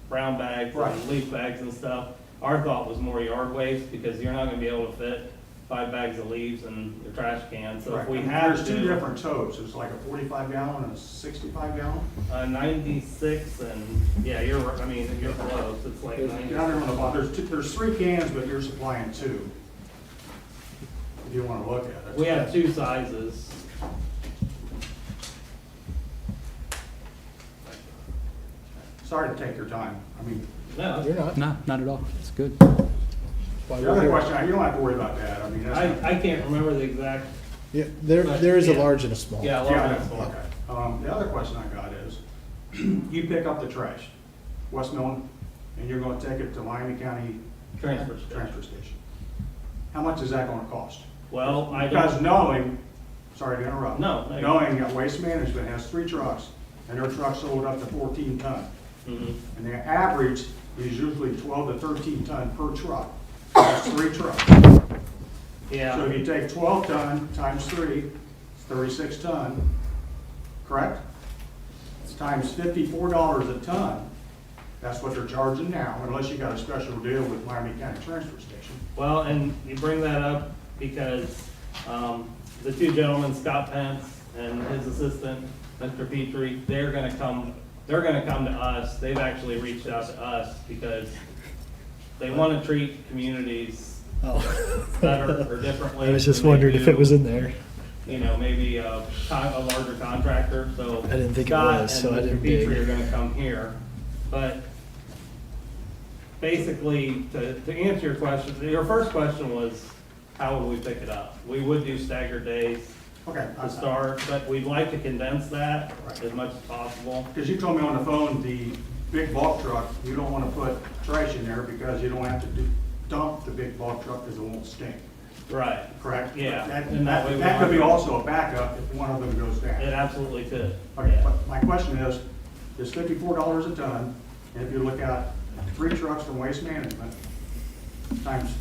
brown bags Right. and leaf bags and stuff. Our thought was more yard waste, because you're not gonna be able to fit 5 bags of leaves in your trash can, so if Right. we And have There's 2 to, different totes, there's like a 45 gallon and a 65 gallon. 96 and, yeah, you're close, it's like Down 90. there on the bottom, there's 3 cans, but you're supplying 2. If you wanna look at it. We have 2 sizes. Sorry to take your time. I mean, No, You're not. No, not at all. It's good. Why the we're other here. question, you don't have to worry about that. I mean, that's. not- I can't remember the exact, Yeah, there is a Yeah. large and a small. yeah, a Yeah, lot I of know. it's Okay. The other question I got is, you pick up the trash, West Milton, and you're gonna take it to Miami County transfer station. Transfer Station. How much is that gonna cost? Well, I Because don't, knowing, sorry to interrupt. No, no. Knowing that Waste Management has 3 trucks, and their trucks sold up to 14 ton. Mhm. And the average is usually 12 to 13 ton per truck. That's 3 trucks. Yeah. So if you take 12 ton times 3, it's 36 ton, correct? It's times $54 a ton. That's what they're charging now, unless you got a special deal with Miami County Transfer Station. Well, and you bring that up because the 2 gentlemen, Scott Pence and his assistant, Mr. Petrie, they're gonna come to us. They've actually reached out to us because they want to treat communities better or differently. I was just than they wondering if do, it was in there. Maybe a larger contractor, so. I didn't think it was, so I didn't Scott and Mr. Petrie dig. are gonna come here, but basically, to answer your question, your first question was, how would we pick it up? We would do staggered days Okay. to start, but we'd like to condense that Right. as much as possible. Because you told me on the phone, the big bulk truck, you don't want to put trash in there because you don't have to dump the big bulk truck because it won't stink, Right, correct? Yeah, That and that way we that could be want- also a backup if one of them goes down. it absolutely could. Okay, Yeah. but my question is, it's $54 a ton, and if you look at 3 trucks from Waste Management, times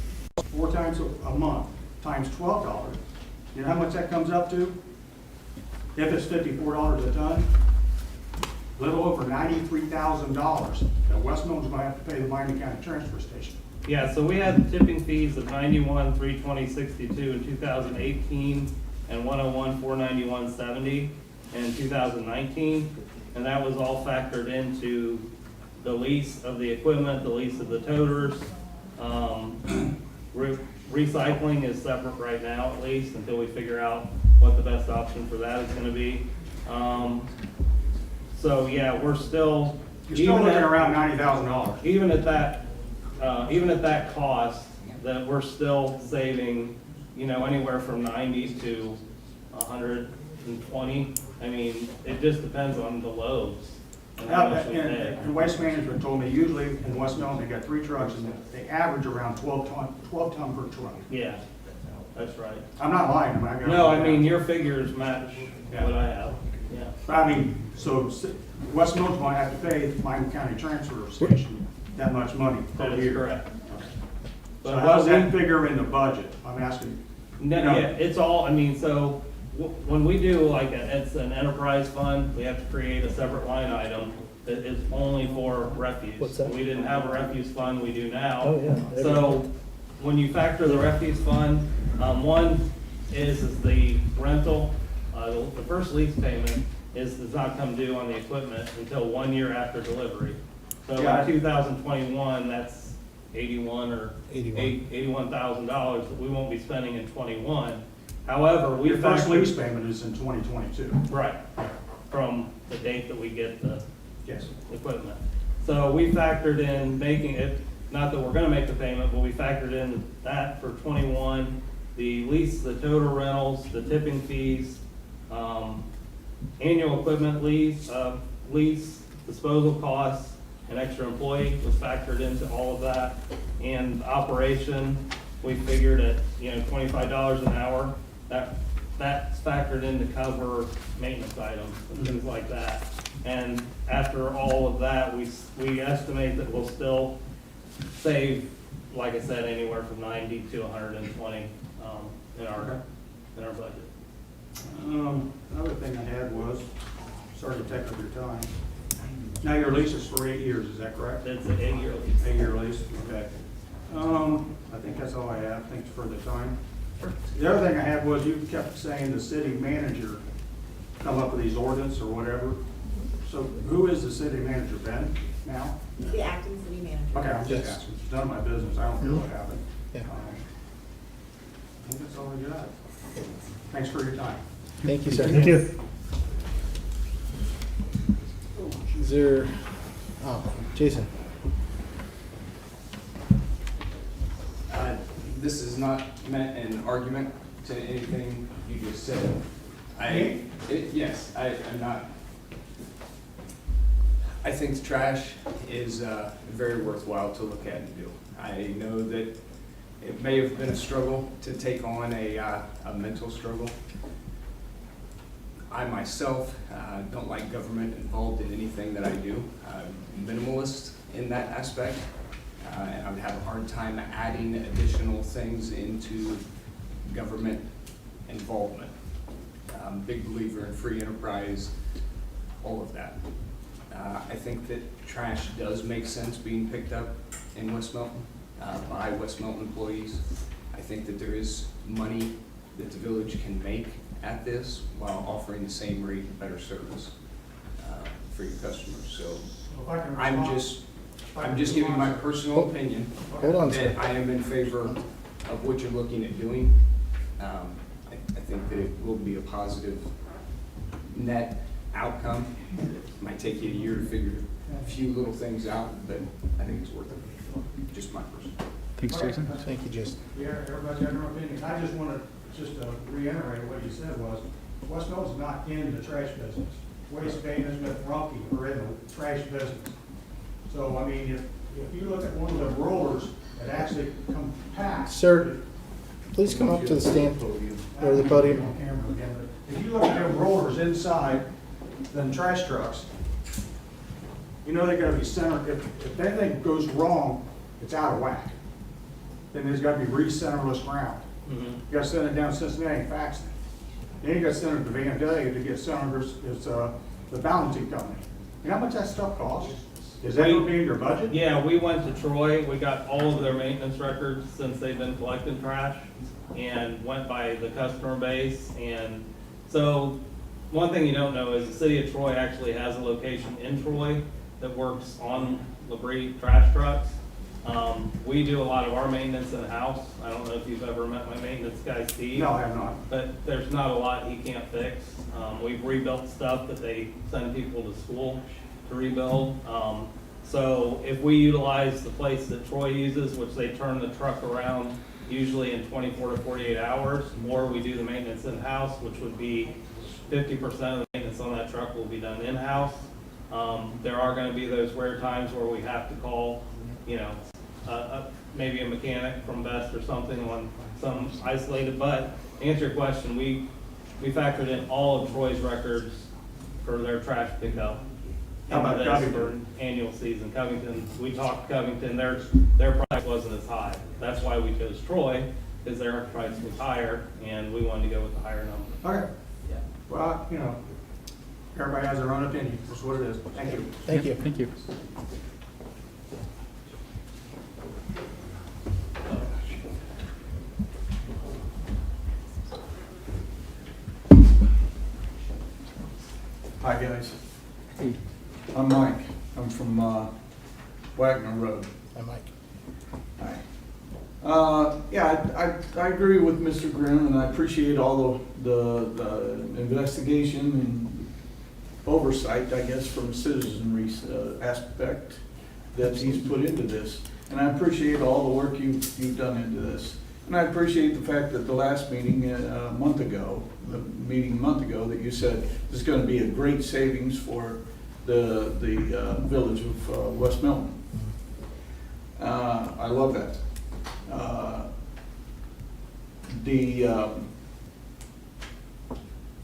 4 times a month, times $12, you know how much that comes up to? If it's $54 a ton, little over $93,000 that West Milton's gonna have to pay the Miami County Transfer Station. Yeah, so we had tipping fees of 91, 320.62 in 2018, and 101, 491.70 in 2019. And that was all factored into the lease of the equipment, the lease of the toters. Recycling is separate right now, at least, until we figure out what the best option for that is gonna be. So, yeah, we're still. You're still looking around $90,000. Even at that cost, that we're still saving, you know, anywhere from 90 to 120. I mean, it just depends on the loads. And how much we pay. And Waste Management told me usually in West Milton, they got 3 trucks and they average around 12 ton per truck. Yeah, that's right. I'm not lying, I got. No, I mean, your figures match what I have, yeah. I mean, so West Milton's gonna have to pay Miami County Transfer Station that much money per That is year. correct. So how does that figure in the budget? I'm asking. No, you know, yeah, it's all, I mean, so when we do like, it's an enterprise fund, we have to create a separate line item that is only for refuse. What's that? We didn't have a refuse fund, we do now. Oh, yeah. So when you factor the refuse fund, one is the rental, the first lease payment does not come due on the equipment until 1 year after delivery. So Yeah. in 2021, that's 81 or $81. $81,000 that we won't be spending in 21. However, we Your first factored- lease payment is in 2022. Right, from the date that we get the Yes. equipment. So we factored in making it, not that we're gonna make the payment, but we factored in that for 21, the lease, the total rentals, the tipping fees, annual equipment lease, disposal costs, an extra employee was factored into all of that. And operation, we figured at, $25 an hour. That's factored in to cover maintenance items and things like that. And after all of that, we estimate that we'll still save, like I said, anywhere from 90 to 120 in our budget. Another thing I had was, sorry to take up your time. Now your lease is for 8 years, is that correct? It's an 8-year lease. 8-year lease, okay. I think that's all I have, thanks for the time. The other thing I had was you kept saying the city manager come up with these ordinance or whatever. So who is the city manager, Ben, now? The acting city manager. Okay, I'm just asking, it's none of my business, I don't care what happened. Yeah. I think that's all I got. Thanks for your time. Thank you, sir. Thank you. Is there, Jason? This is not meant an argument to anything you just said. Yes, I'm not. I think trash is very worthwhile to look at and do. I know that it may have been a struggle to take on a mental struggle. I myself don't like government involved in anything that I do. I'm minimalist in that aspect. And I would have a hard time adding additional things into government involvement. I'm a big believer in free enterprise, all of that. I think that trash does make sense being picked up in West Milton by West Milton employees. I think that there is money that the village can make at this while offering the same rate and better service for your customers. So I'm just giving my personal opinion Hold on, sir. that I am in favor of what you're looking at doing. I think that it will be a positive net outcome. It might take you a year to figure a few little things out, but I think it's worth it. Just my personal. Thanks, Jason. Thank you, Jason. Yeah, everybody's got their opinion. I just want to reiterate what you said was, West Milton's not in the trash business. Waste Management, Rumpke are in the trash business. So, I mean, if you look at one of the rollers that actually compacts. Sir, please come up to the stand or the podium. On camera again, but if you look at them rollers inside them trash trucks, you know they gotta be centered. If anything goes wrong, it's out of whack. then there's gotta be re-centerless ground. Mhm. You gotta send it down Cincinnati and fax it. Then you gotta send it to Vandalia to get centers, it's, the balancing company. You know how much that stuff costs? Is that gonna be in your budget? Yeah, we went to Troy, we got all of their maintenance records since they've been collecting trash, and went by the customer base, and so, one thing you don't know is the city of Troy actually has a location in Troy that works on Labrie trash trucks. We do a lot of our maintenance in-house. I don't know if you've ever met my maintenance guy, Steve. No, I have not. But there's not a lot he can't fix. We've rebuilt stuff that they send people to school to rebuild. So if we utilize the place that Troy uses, which they turn the truck around usually in 24 to 48 hours, or we do the maintenance in-house, which would be 50% of the maintenance on that truck will be done in-house. There are gonna be those rare times where we have to call, you know, maybe a mechanic from Best or something on some isolated, but to answer your question, we factored in all of Troy's records for their trash pickup. How about into this Covington? for annual season. Covington, we talked Covington, their price wasn't as high. That's why we chose Troy, because their price was higher, and we wanted to go with the higher number. Okay. Yeah. Well, you know, everybody has their own opinion, that's what it is. Thank you. Thank you. Thank you. Hi, guys. Hey. I'm Mike. I'm from Wagner Road. Hi, Mike. Hi. Yeah, I agree with Mr. Grimm, and I appreciate all the investigation and oversight, I guess, from citizenry's aspect that he's put into this. And I appreciate all the work you've done into this. And I appreciate the fact that the last meeting a month ago, that you said this is gonna be a great savings for the village of West Milton. I love that.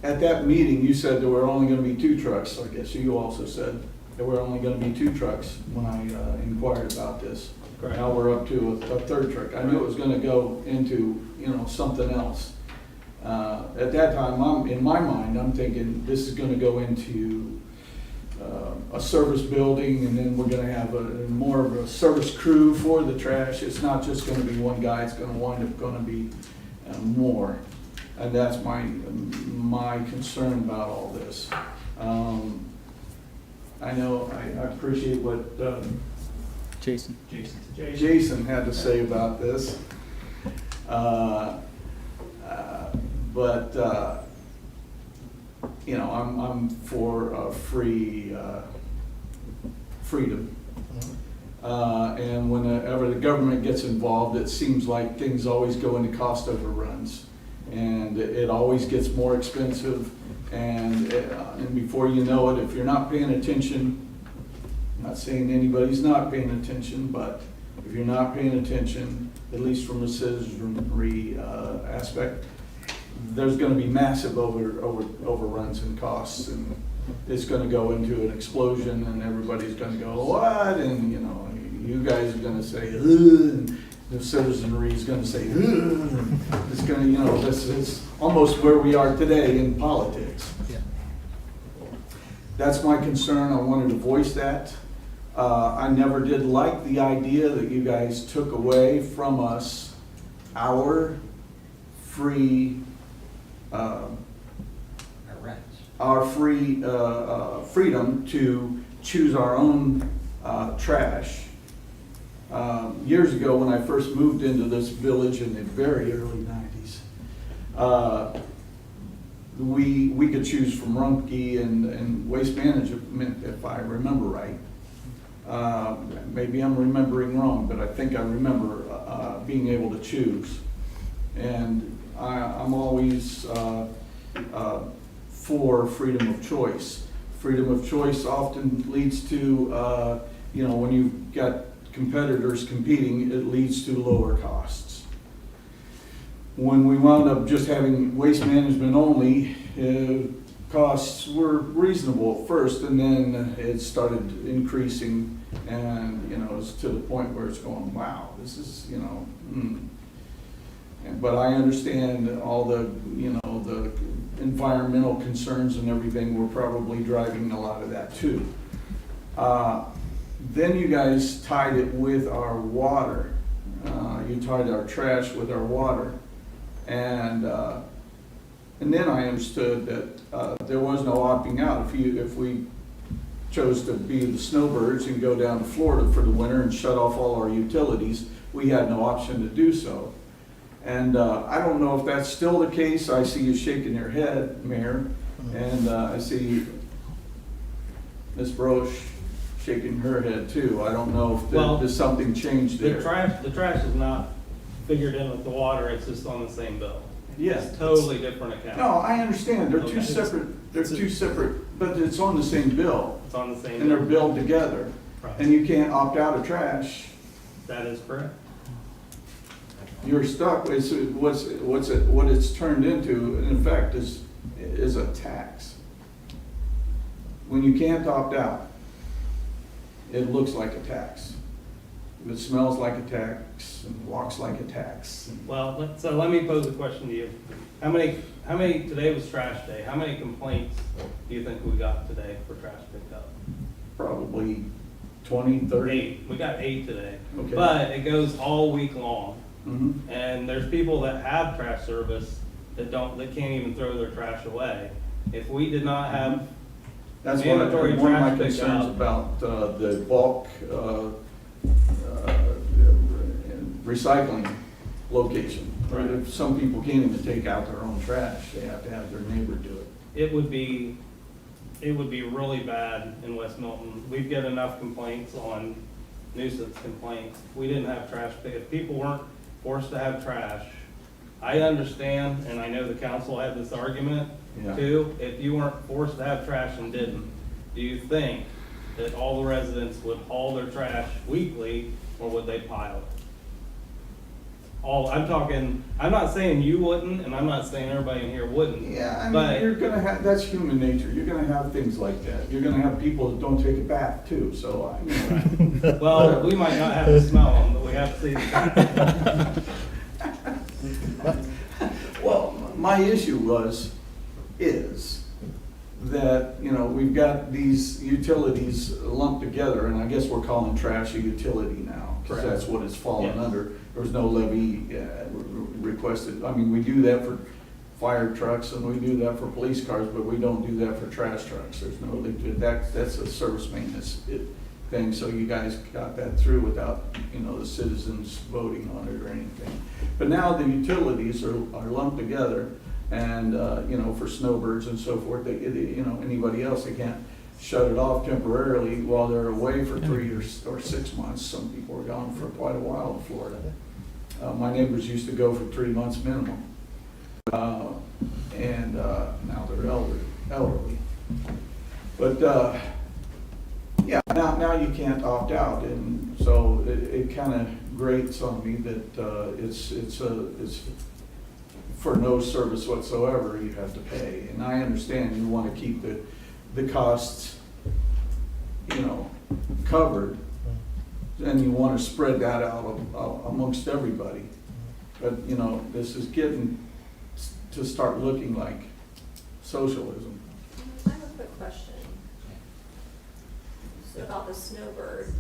At that meeting, you said there were only gonna be 2 trucks, I guess you also said there were only gonna be 2 trucks when I inquired about this. Correct. Now we're up to a 3rd truck. I knew it was gonna go into, something else. At that time, in my mind, I'm thinking this is gonna go into a service building, and then we're gonna have more of a service crew for the trash. It's not just gonna be one guy, it's gonna wind up gonna be more. And that's my concern about all this. I know, I appreciate what Jason. Jason had to say about this. But I'm for freedom. And whenever the government gets involved, it seems like things always go into cost overruns. And it always gets more expensive. And before you know it, if you're not paying attention, I'm not saying anybody's not paying attention, but if you're not paying attention, at least from a citizenry aspect, there's going to be massive overruns and costs, and it's going to go into an explosion, and everybody's going to go, what? And you guys are going to say, ugh, and the citizenry is going to say, ugh. It's going to, it's almost where we are today in politics. Yeah. That's my concern. I wanted to voice that. I never did like the idea that you guys took away from us our free, freedom to choose our own trash. Years ago, when I first moved into this village in the very early 90s, we could choose from Rumpke and Waste Management, if I remember right. Maybe I'm remembering wrong, but I think I remember being able to choose. And I'm always for freedom of choice. Freedom of choice often leads to, when you've got competitors competing, it leads to lower costs. When we wound up just having Waste Management only, costs were reasonable at first, and then it started increasing And, you know, it's to the point where it's going, wow, this is, you know, But I understand all the, you know, the environmental concerns and everything were probably driving a lot of that too. Then you guys tied it with our water. You tied our trash with our water. And then I understood that there was no opting out. If we chose to be the snowbirds and go down to Florida for the winter and shut off all our utilities, we had no option to do so. And I don't know if that's still the case. I see you shaking your head, Mayor, and I see Ms. Broche shaking her head too. I don't know if there's something changed there. The trash is not figured in with the water, it's just on the same bill. Yeah. It's totally different account. No, I understand. They're two Okay. separate, but it's on the same bill. It's on the same. And they're bill. billed together. Right. And you can't opt out of trash. That is correct. You're stuck. What it's turned into, in effect, is a tax. When you can't opt out, it looks like a tax. It smells like a tax and walks like a tax. Well, so let me pose a question to you. How many, today was trash day, how many complaints do you think we got today for trash pickup? Probably 20, 30. 8, we got 8 today. Okay. But it goes all week long. Mhm. And there's people that have trash service that can't even throw their trash away. If we did not have That's one of mandatory my trash concerns pickup, about the bulk recycling location. Right. If some people can't even take out their own trash, they have to have their neighbor do it. it would be really bad in West Milton. We'd get enough complaints on nuisance complaints. If we didn't have trash pick, if people weren't forced to have trash, I understand, and I know the council had this argument Yeah. too, if you weren't forced to have trash and didn't, do you think that all the residents would haul their trash weekly, or would they pile it? I'm not saying you wouldn't, and I'm not saying everybody in here wouldn't. Yeah, I mean, But- you're gonna have, that's human nature. You're gonna have things like that. You're gonna have people that don't take a bath too, so I, Well, we might not have to smell them, but we have to see the Well, my issue is that, you know, we've got these utilities lumped together, and I guess we're calling trash a utility now, because Correct. that's what it's fallen Yes. under. There was no levy requested. I mean, we do that for fire trucks and we do that for police cars, but we don't do that for trash trucks. There's no, that's a service maintenance thing, so you guys got that through without, you know, the citizens voting on it or anything. But now the utilities are lumped together, and, you know, for snowbirds and so forth, you know, anybody else, they can't shut it off temporarily while they're away for 3 or 6 months. Some people are gone for quite a while in Florida. My neighbors used to go for 3 months minimum. And now they're elderly. But, yeah, now you can't opt out, and so it kind of grates on me that it's for no service whatsoever you have to pay. And I understand you want to keep the costs, you know, covered, and you want to spread that out amongst everybody. But, you know, this is getting to start looking like socialism. I have a quick question. So about the snowbirds.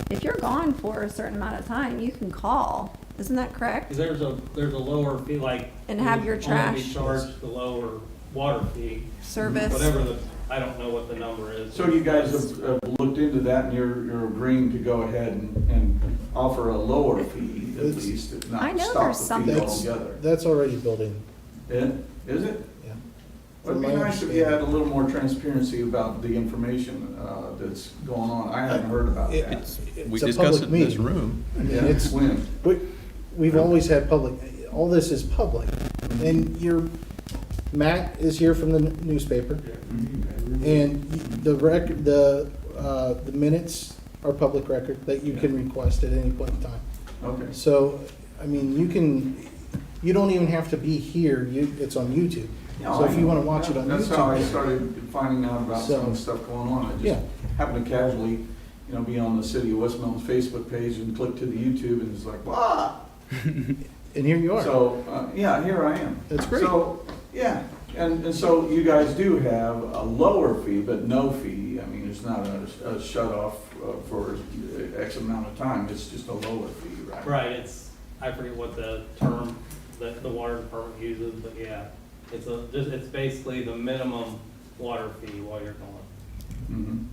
If you're gone for a certain amount of time, you can call. Isn't that correct? There's a lower fee, like. And have your only trash be charged the lower water fee. Service. Whatever I don't know what the number is. So you guys have looked into that, and you're agreeing to go ahead and offer a lower fee at It's- least, if I not know stop there's the fee something. altogether. That's already built in, Is it? yeah. It'd be From my nice if you had a understanding. little more transparency about the information that's going on. I haven't heard about that. It's We a discussed public it in this meeting. room. I mean, Yeah, it's, when? we've always had public, all this is public. And Matt is here from the newspaper, and the minutes are public record that you can request at any point in time. Okay. So, I mean, you don't even have to be here, it's on YouTube. So if you wanna watch it on That's how I YouTube. started finding out about some of the stuff going on. I just Yeah. happen to casually, be on the City of West Milton's Facebook page and click to the YouTube and it's like, wow. And here you are. So, yeah, here I am. That's great. So, yeah, and so you guys do have a lower fee, but no fee. I mean, it's not a shut off for X amount of time. It's just a lower fee, right? Right, I forget what the term that the water department uses, but yeah, it's basically the minimum water fee while you're going. Mm-hmm.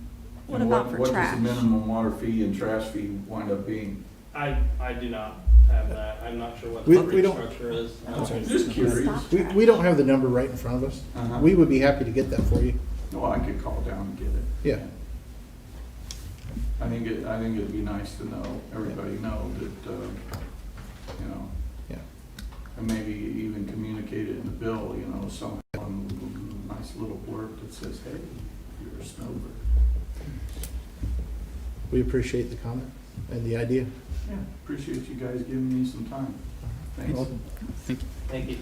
What about for What trash? does the minimum water fee and trash fee wind up being? I do not have that. I'm not sure what We- the we rate don't- structure is. I'm just curious. Stop. We don't have the number right in front of us. Uh-huh. We would be happy to get that for you. Well, I could call down and get it. Yeah. I think it'd be nice to know, everybody know that, Yeah. and maybe even communicate it in the bill, some nice little blurb that says, hey, you're a snowbird. We appreciate the comment and the idea. Yeah, appreciate you guys giving me some time. Thanks. Welcome. Thank you.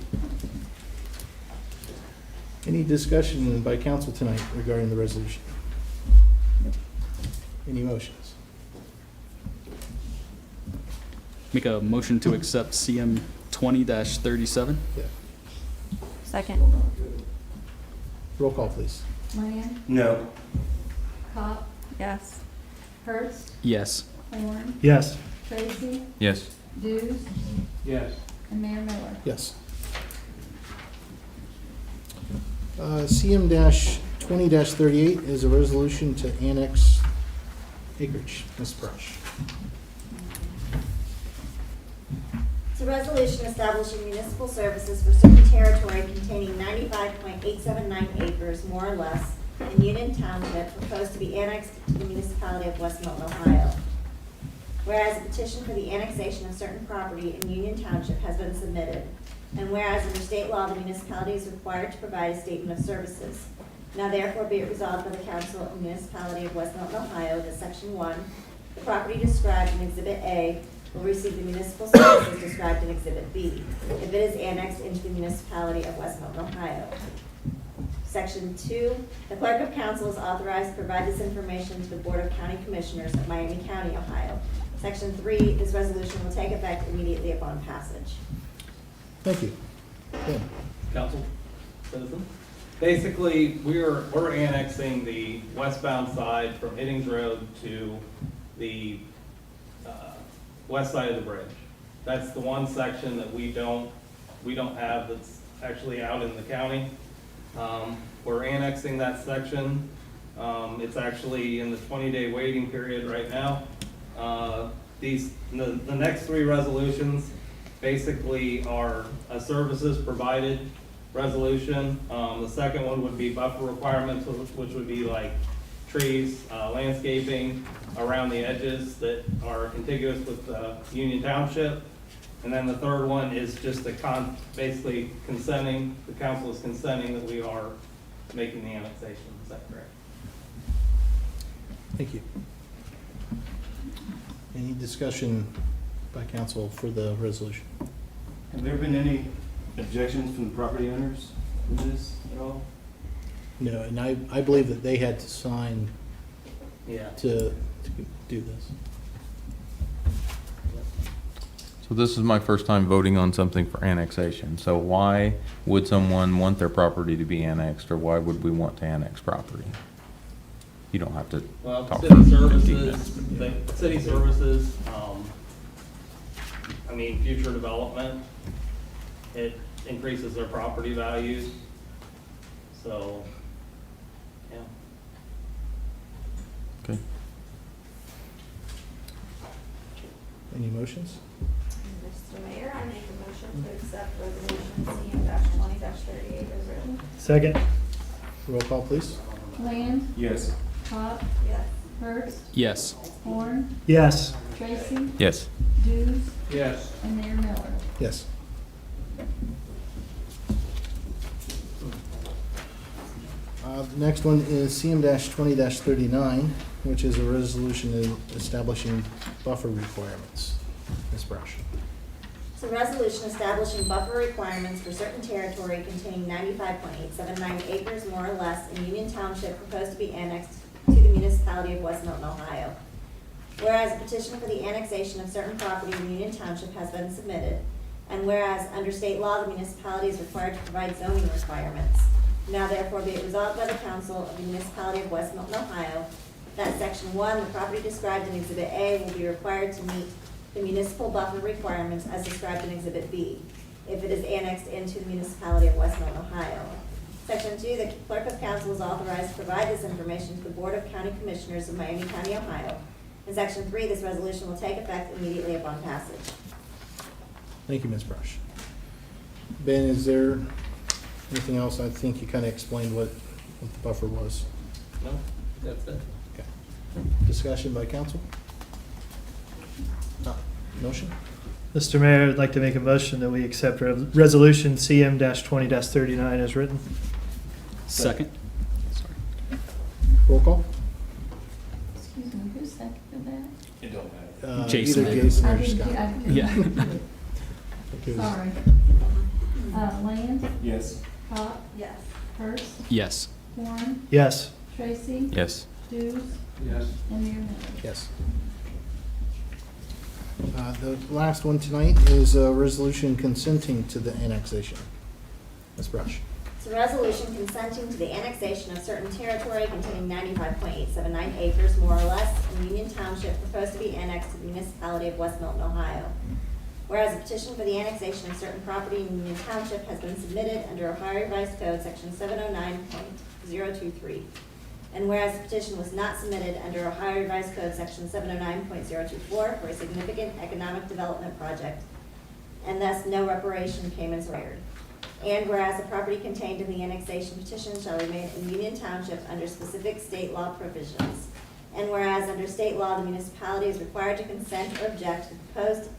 Any discussion by council tonight regarding the resolution? Any motions? Make a motion to accept CM 20-37. Yeah. Second. Roll call, please. Land, No. Cop, Yes. Hurst, Yes. Horn, Yes. Tracy, Yes. Dews, Yes. and Mayor Miller. Yes. CM 20-38 is a resolution to annex acreage. Ms. Brush. It's a resolution establishing municipal services for certain territory containing 95.879 acres, more or less, in Union Township, proposed to be annexed to the municipality of West Milton, Ohio. Whereas a petition for the annexation of certain property in Union Township has been submitted, and whereas under state law, the municipality is required to provide a statement of services. Now therefore be it resolved by the Council of the Municipality of West Milton, Ohio, that Section 1, the property described in Exhibit A will receive the municipal services described in Exhibit B, if it is annexed into the municipality of West Milton, Ohio. Section 2, the Clerk of Council is authorized to provide this information to the Board of County Commissioners of Miami County, Ohio. Section 3, this resolution will take effect immediately upon passage. Thank you. Ben. Council, citizen. Basically, we're annexing the westbound side from Hiddings Road to the west side of the bridge. That's the one section that we don't have that's actually out in the county. We're annexing that section. It's actually in the 20-day waiting period right now. The next three resolutions basically are a services provided resolution. The second one would be buffer requirements, which would be like trees, landscaping around the edges that are contiguous with Union Township. And then the third one is just basically consenting, the council is consenting that we are making the annexation. Is that correct? Thank you. Any discussion by council for the resolution? Have there been any objections from the property owners to this at all? No, and I believe that they had to sign Yeah. to do this. So this is my first time voting on something for annexation. So why would someone want their property to be annexed, or why would we want to annex property? You don't have to Well, talk city for services, 15 minutes. city services, future development, it increases their property values. So, yeah. Okay. Any motions? Mr. Mayor, I make a motion to accept resolution CM-20-38 as written. Second. Roll call, please. Land, Yes. Cop, Yes. Hurst, Yes. Horn, Yes. Tracy, Yes. Dews, Yes. and Mayor Miller. Yes. The next one is CM-20-39, which is a resolution establishing buffer requirements. Ms. Brush. It's a resolution establishing buffer requirements for certain territory containing 95.879 acres, more or less, in Union Township, proposed to be annexed to the municipality of West Milton, Ohio. Whereas a petition for the annexation of certain property in Union Township has been submitted, and whereas under state law, the municipality is required to provide zoning requirements. Now therefore be it resolved by the council of the municipality of West Milton, Ohio, that section 1, the property described in Exhibit A will be required to meet the municipal buffer requirements as described in Exhibit B, if it is annexed into the municipality of West Milton, Ohio. Section 2, the clerk of council is authorized to provide this information to the Board of County Commissioners of Miami County, Ohio. In Section 3, this resolution will take effect immediately upon passage. Thank you, Ms. Brush. Ben, is there anything else? I think you kind of explained what the buffer was. No, that's it. Okay. Discussion by council? Motion? Mr. Mayor, I'd like to make a motion that we accept Resolution CM-20-39 as written. Second. Roll call? Excuse me, who seconded that? It don't matter. Jason Either did. Jason I or didn't, Scott. I didn't. Yeah. Because- Sorry. Land, Yes. Pop, Yes. Hurst, Yes. Horn, Yes. Tracy, Yes. Hughes, Yes. and Mayor Miller. Yes. The last one tonight is a resolution consenting to the annexation. Ms. Brush? It's a resolution consenting to the annexation of certain territory containing 95.879 acres, more or less, in Union Township proposed to be annexed to the municipality of West Milton, Ohio. Whereas a petition for the annexation of certain property in Union Township has been submitted under Ohio Revised Code, Section 709.023. And whereas the petition was not submitted under Ohio Revised Code, Section 709.024 for a significant economic development project, and thus no reparation payments are required. And whereas the property contained in the annexation petition shall remain in Union Township under specific state law provisions. And whereas under state law, the municipality is required to consent or object to the proposed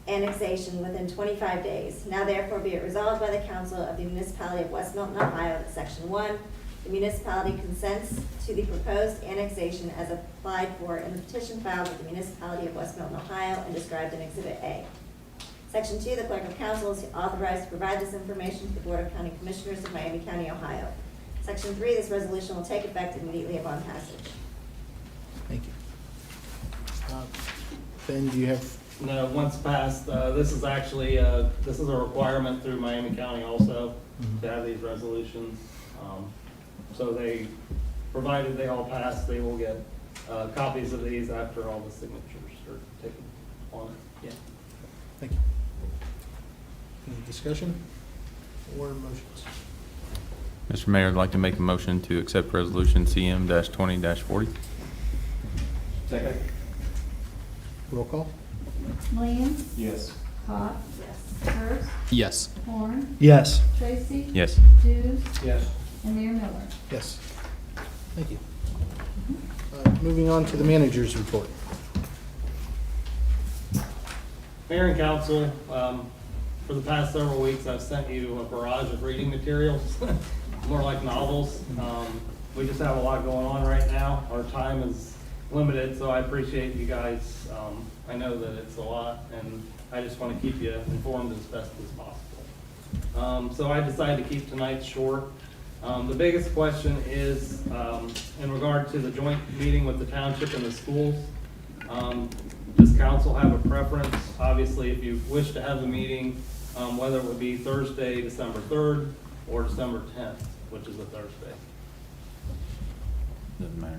annexation within 25 days. Now therefore be it resolved by the council of the municipality of West Milton, Ohio, that Section 1, the municipality consents to the proposed annexation as applied for in the petition filed with the municipality of West Milton, Ohio, and described in Exhibit A. Section 2, the clerk of council is authorized to provide this information to the Board of County Commissioners of Miami County, Ohio. Section 3, this resolution will take effect immediately upon passage. Thank you. Ben, do you have, No, once passed, this is actually, this is a requirement through Miami County also to have these resolutions. So they, provided they all pass, they will get copies of these after all the signatures are taken on it. Yeah. thank you. Any discussion or motions? Mr. Mayor, I'd like to make a motion to accept resolution CM-20-40. Second. Roll call? Land, Yes. Pop, Yes. Hurst, Yes. Horn, Yes. Tracy, Yes. Hughes, Yes. and Mayor Miller. Yes. Thank you. Moving on to the manager's report. Mayor and council, for the past several weeks, I've sent you a barrage of reading materials, more like novels. We just have a lot going on right now. Our time is limited, so I appreciate you guys. I know that it's a lot, and I just want to keep you informed as best as possible. So I decided to keep tonight short. The biggest question is in regard to the joint meeting with the township and the schools. Does council have a preference? Obviously, if you wish to have the meeting, whether it would be Thursday, December 3rd, or December 10th, which is a Thursday. Doesn't matter.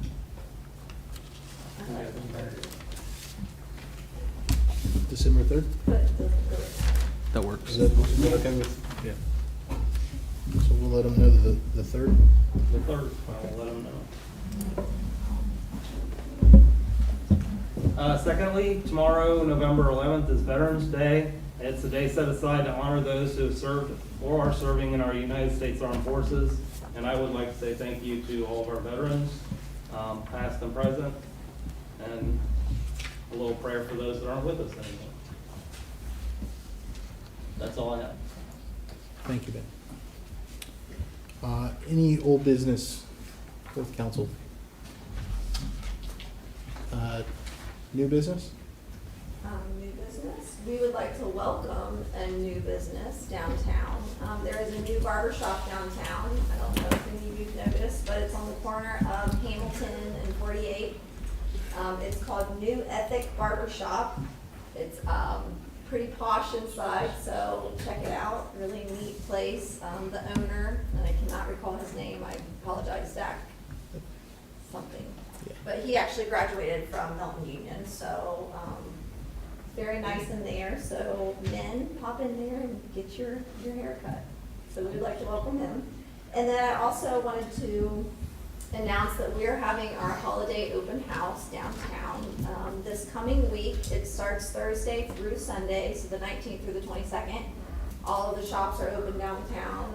December 3rd? That works. Is that okay with? Yeah. So we'll let them know the 3rd? The 3rd, I'll let them know. Secondly, tomorrow, November 11th, is Veterans Day. It's a day set aside to honor those who have served or are serving in our United States Armed Forces. And I would like to say thank you to all of our veterans, past and present, and a little prayer for those that aren't with us anymore. That's all I have. Thank you, Ben. Any old business with council? New business? New business? we would like to welcome a new business downtown. There is a new barber shop downtown. I don't know if any of you've noticed, but it's on the corner of Hamilton and 48. It's called New Ethic Barber Shop. It's pretty posh inside, so check it out. Really neat place. The owner, and I cannot recall his name, I apologize, Zach something. But he actually graduated from Milton Union, so very nice in there. So men, pop in there and get your hair cut. So we'd like to welcome him. And then I also wanted to announce that we are having our holiday open house downtown this coming week. It starts Thursday through Sunday, so the 19th through the 22nd. All of the shops are open downtown,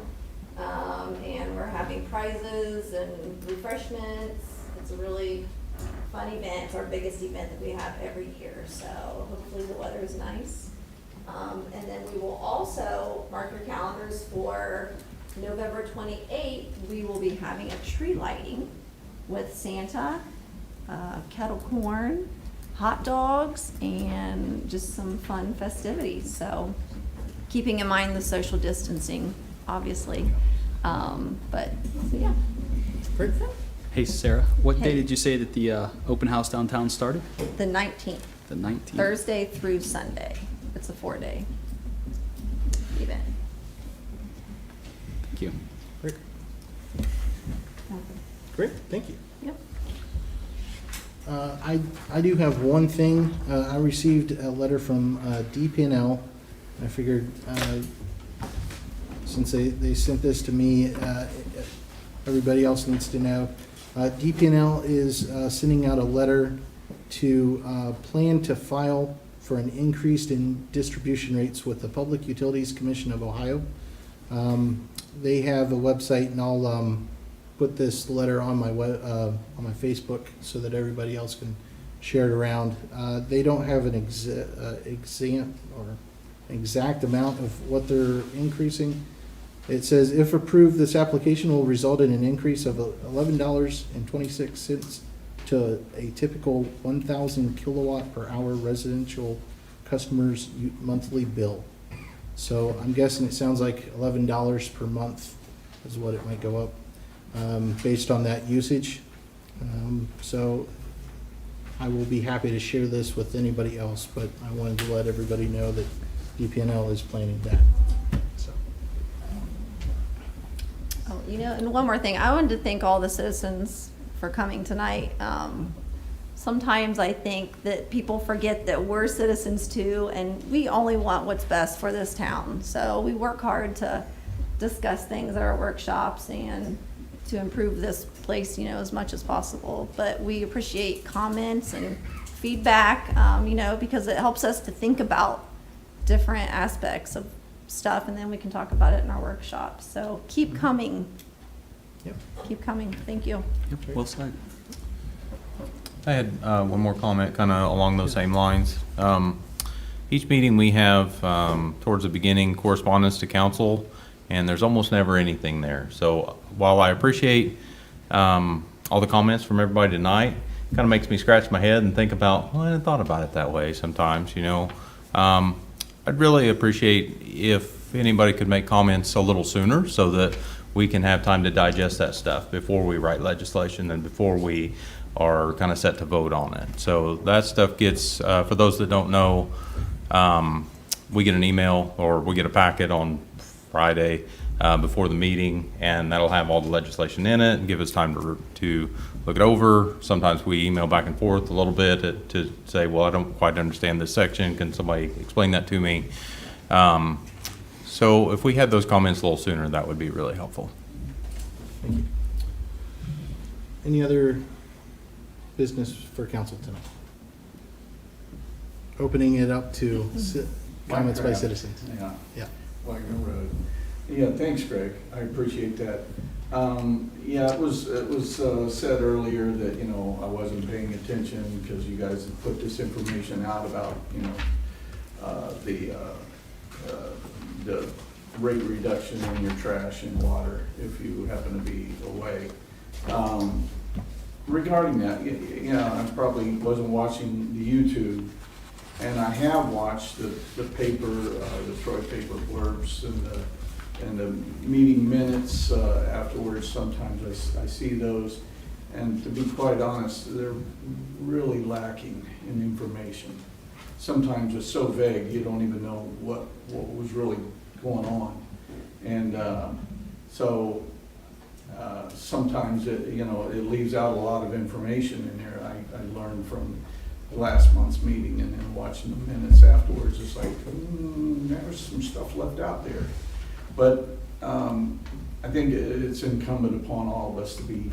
and we're having prizes and refreshments. It's a really fun event. It's our biggest event that we have every year, so hopefully the weather is nice. And then we will also mark your calendars for November 28th. We will be having a tree lighting with Santa, kettle corn, hot dogs, and just some fun festivities. So keeping in mind the social distancing, obviously. But so yeah. Great. Hey, Sarah, what day Hey. did you say that the open house downtown started? The 19th, The 19th? Thursday through Sunday. It's a 4-day event. Thank you. Great. Great, thank you. Yep. I do have one thing. I received a letter from DPNL. I figured, since they sent this to me, everybody else needs to know. DPNL is sending out a letter to plan to file for an increase in distribution rates with the Public Utilities Commission of Ohio. They have a website, and I'll put this letter on my Facebook so that everybody else can share it around. They don't have an exact amount of what they're increasing. It says, if approved, this application will result in an increase of $11.26 to a typical 1,000 kilowatt per hour residential customer's monthly bill. So I'm guessing it sounds like $11 per month is what it might go up based on that usage. So I will be happy to share this with anybody else, but I wanted to let everybody know that DPNL is planning that. So. Oh, and one more thing. I wanted to thank all the citizens for coming tonight. Sometimes I think that people forget that we're citizens too, and we only want what's best for this town. So we work hard to discuss things at our workshops and to improve this place, as much as possible. But we appreciate comments and feedback, because it helps us to think about different aspects of stuff, and then we can talk about it in our workshops. So keep coming. Yep. Keep coming. Thank you. Yep, well said. I had one more comment kind of along those same lines. Each meeting we have towards the beginning correspondence to council, and there's almost never anything there. So while I appreciate all the comments from everybody tonight, it kind of makes me scratch my head and think about, well, I hadn't thought about it that way sometimes, I'd really appreciate if anybody could make comments a little sooner so that we can have time to digest that stuff before we write legislation and before we are kind of set to vote on it. So that stuff gets, for those that don't know, we get an email or we get a packet on Friday before the meeting, and that'll have all the legislation in it and give us time to look it over. Sometimes we email back and forth a little bit to say, well, I don't quite understand this section. Can somebody explain that to me? So if we had those comments a little sooner, that would be really helpful. Thank you. Any other business for council tonight? Opening it up to comments by citizens. Yeah. Yeah. Wagner Road. Yeah, thanks, Greg. I appreciate that. Yeah, it was said earlier that, I wasn't paying attention because you guys had put this information out about, the rate reduction in your trash and water if you happen to be away. Regarding that, I probably wasn't watching the YouTube And I have watched the paper, the Troy paper blurbs and the meeting minutes afterwards. Sometimes I see those. And to be quite honest, they're really lacking in information. Sometimes it's so vague, you don't even know what was really going on. And so sometimes it leaves out a lot of information in there. I learned from last month's meeting, and then watching the minutes afterwards, it's like, there's some stuff left out there. But I think it's incumbent upon all of us to be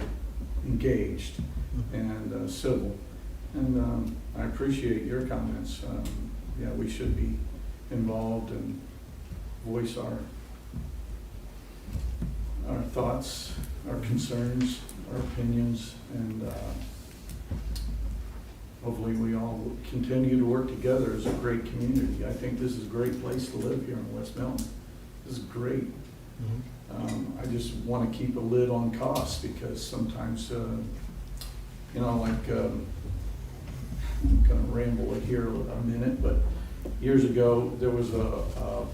engaged and civil. And I appreciate your comments. Yeah, we should be involved and voice our thoughts, our concerns, our opinions, and hopefully we all continue to work together as a great community. I think this is a great place to live here in West Milton. This is great. I just want to keep a lid on costs, because sometimes, I'm going to ramble here a minute, but years ago there was a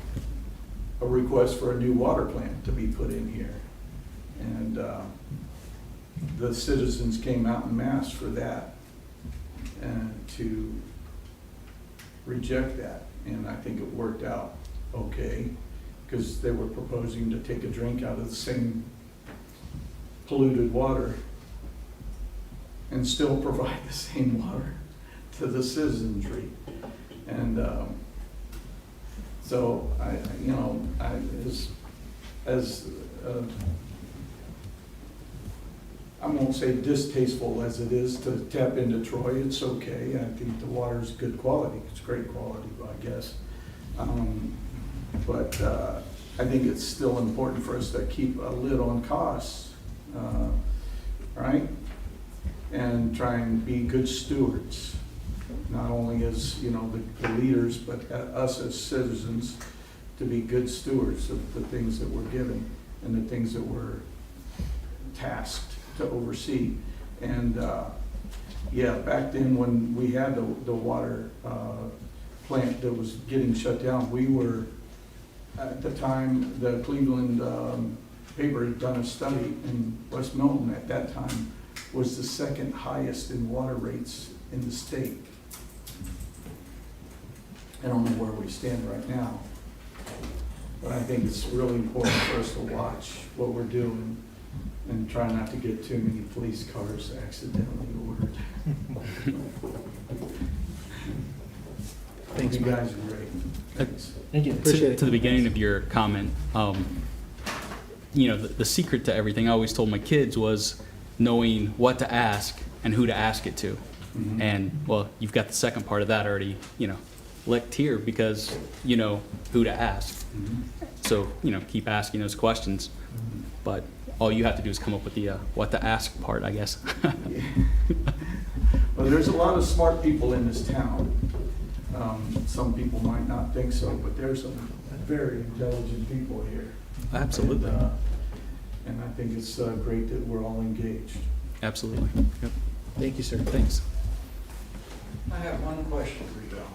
request for a new water plant to be put in here. And the citizens came out en masse for that, and to reject that. And I think it worked out okay, because they were proposing to take a drink out of the same polluted water and still provide the same water to the citizenry. And so I won't say distasteful as it is to tap into Troy, it's okay. I think the water's good quality, it's great quality, I guess. But I think it's still important for us to keep a lid on costs, right? And try and be good stewards, not only as, the leaders, but us as citizens, to be good stewards of the things that we're given and the things that we're tasked to oversee. And back then when we had the water plant that was getting shut down, we were, at the time, the Cleveland paper had done a study, in West Milton at that time was the second highest in water rates in the state. I don't know where we stand right now, but I think it's really important for us to watch what we're doing and try not to get too many police cars accidentally ordered. Thanks, You Mike. guys are great. Thanks. Thank you. Appreciate it. To the beginning of your comment, the secret to everything I always told my kids was knowing what to ask and who to ask it to. Mhm. And, well, you've got the second part of that already, licked here, because you know who to ask. Mhm. So, keep asking those questions. But all you have to do is come up with the what to ask part, I guess. Well, there's a lot of smart people in this town. Some people might not think so, but there's some very intelligent people here. Absolutely. And I think it's great that we're all engaged. Absolutely. Yep. Thank you, sir. Thanks. I have one question for y'all.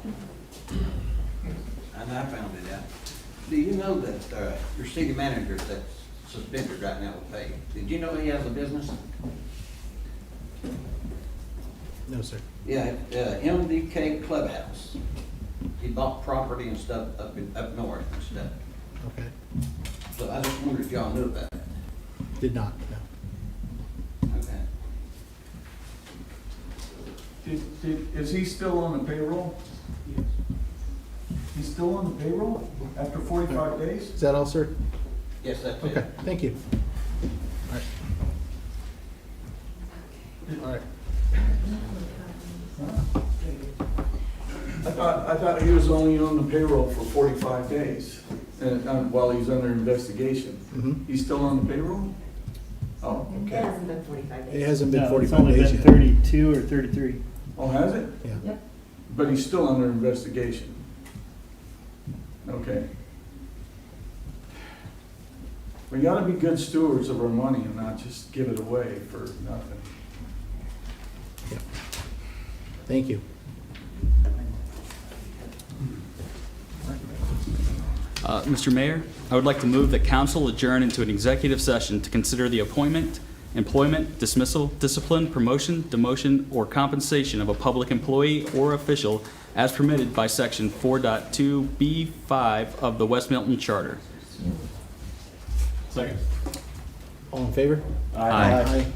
And I found it out. Do you know that your city manager that's suspended right now with pay, did you know he has a business? No, sir. Yeah, MDK Clubhouse. He bought property and stuff up north and stuff. Okay. So I just wondered if y'all knew about it. Did not, no. Okay. Is he still on the payroll? Yes. He's still on the payroll after 45 days? Is that all, sir? Yes, that's it. Okay, thank you. All right. All right. I thought he was only on the payroll for 45 days, while he's under investigation. Mhm. He's still on the payroll? Oh, It okay. hasn't been 45 days. It hasn't been No, it's 45 only days been yet. 32 or 33. Oh, has it? Yeah. Yep. But he's still under investigation. Okay. We gotta be good stewards of our money and not just give it away for nothing. Thank you. Mr. Mayor, I would like to move that council adjourn into an executive session to consider the appointment, employment, dismissal, discipline, promotion, demotion, or compensation of a public employee or official as permitted by Section 4.2B5 of the West Milton Charter. Second. All in favor? Aye.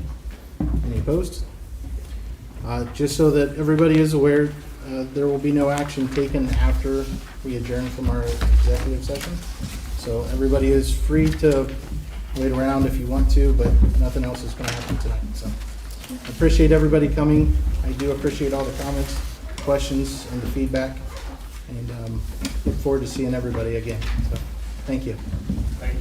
Any opposed? Just so that everybody is aware, there will be no action taken after we adjourn from our executive session. So everybody is free to wait around if you want to, but nothing else is going to happen tonight. So I appreciate everybody coming. I do appreciate all the comments, questions, and the feedback. And look forward to seeing everybody again. So thank you. Thank you.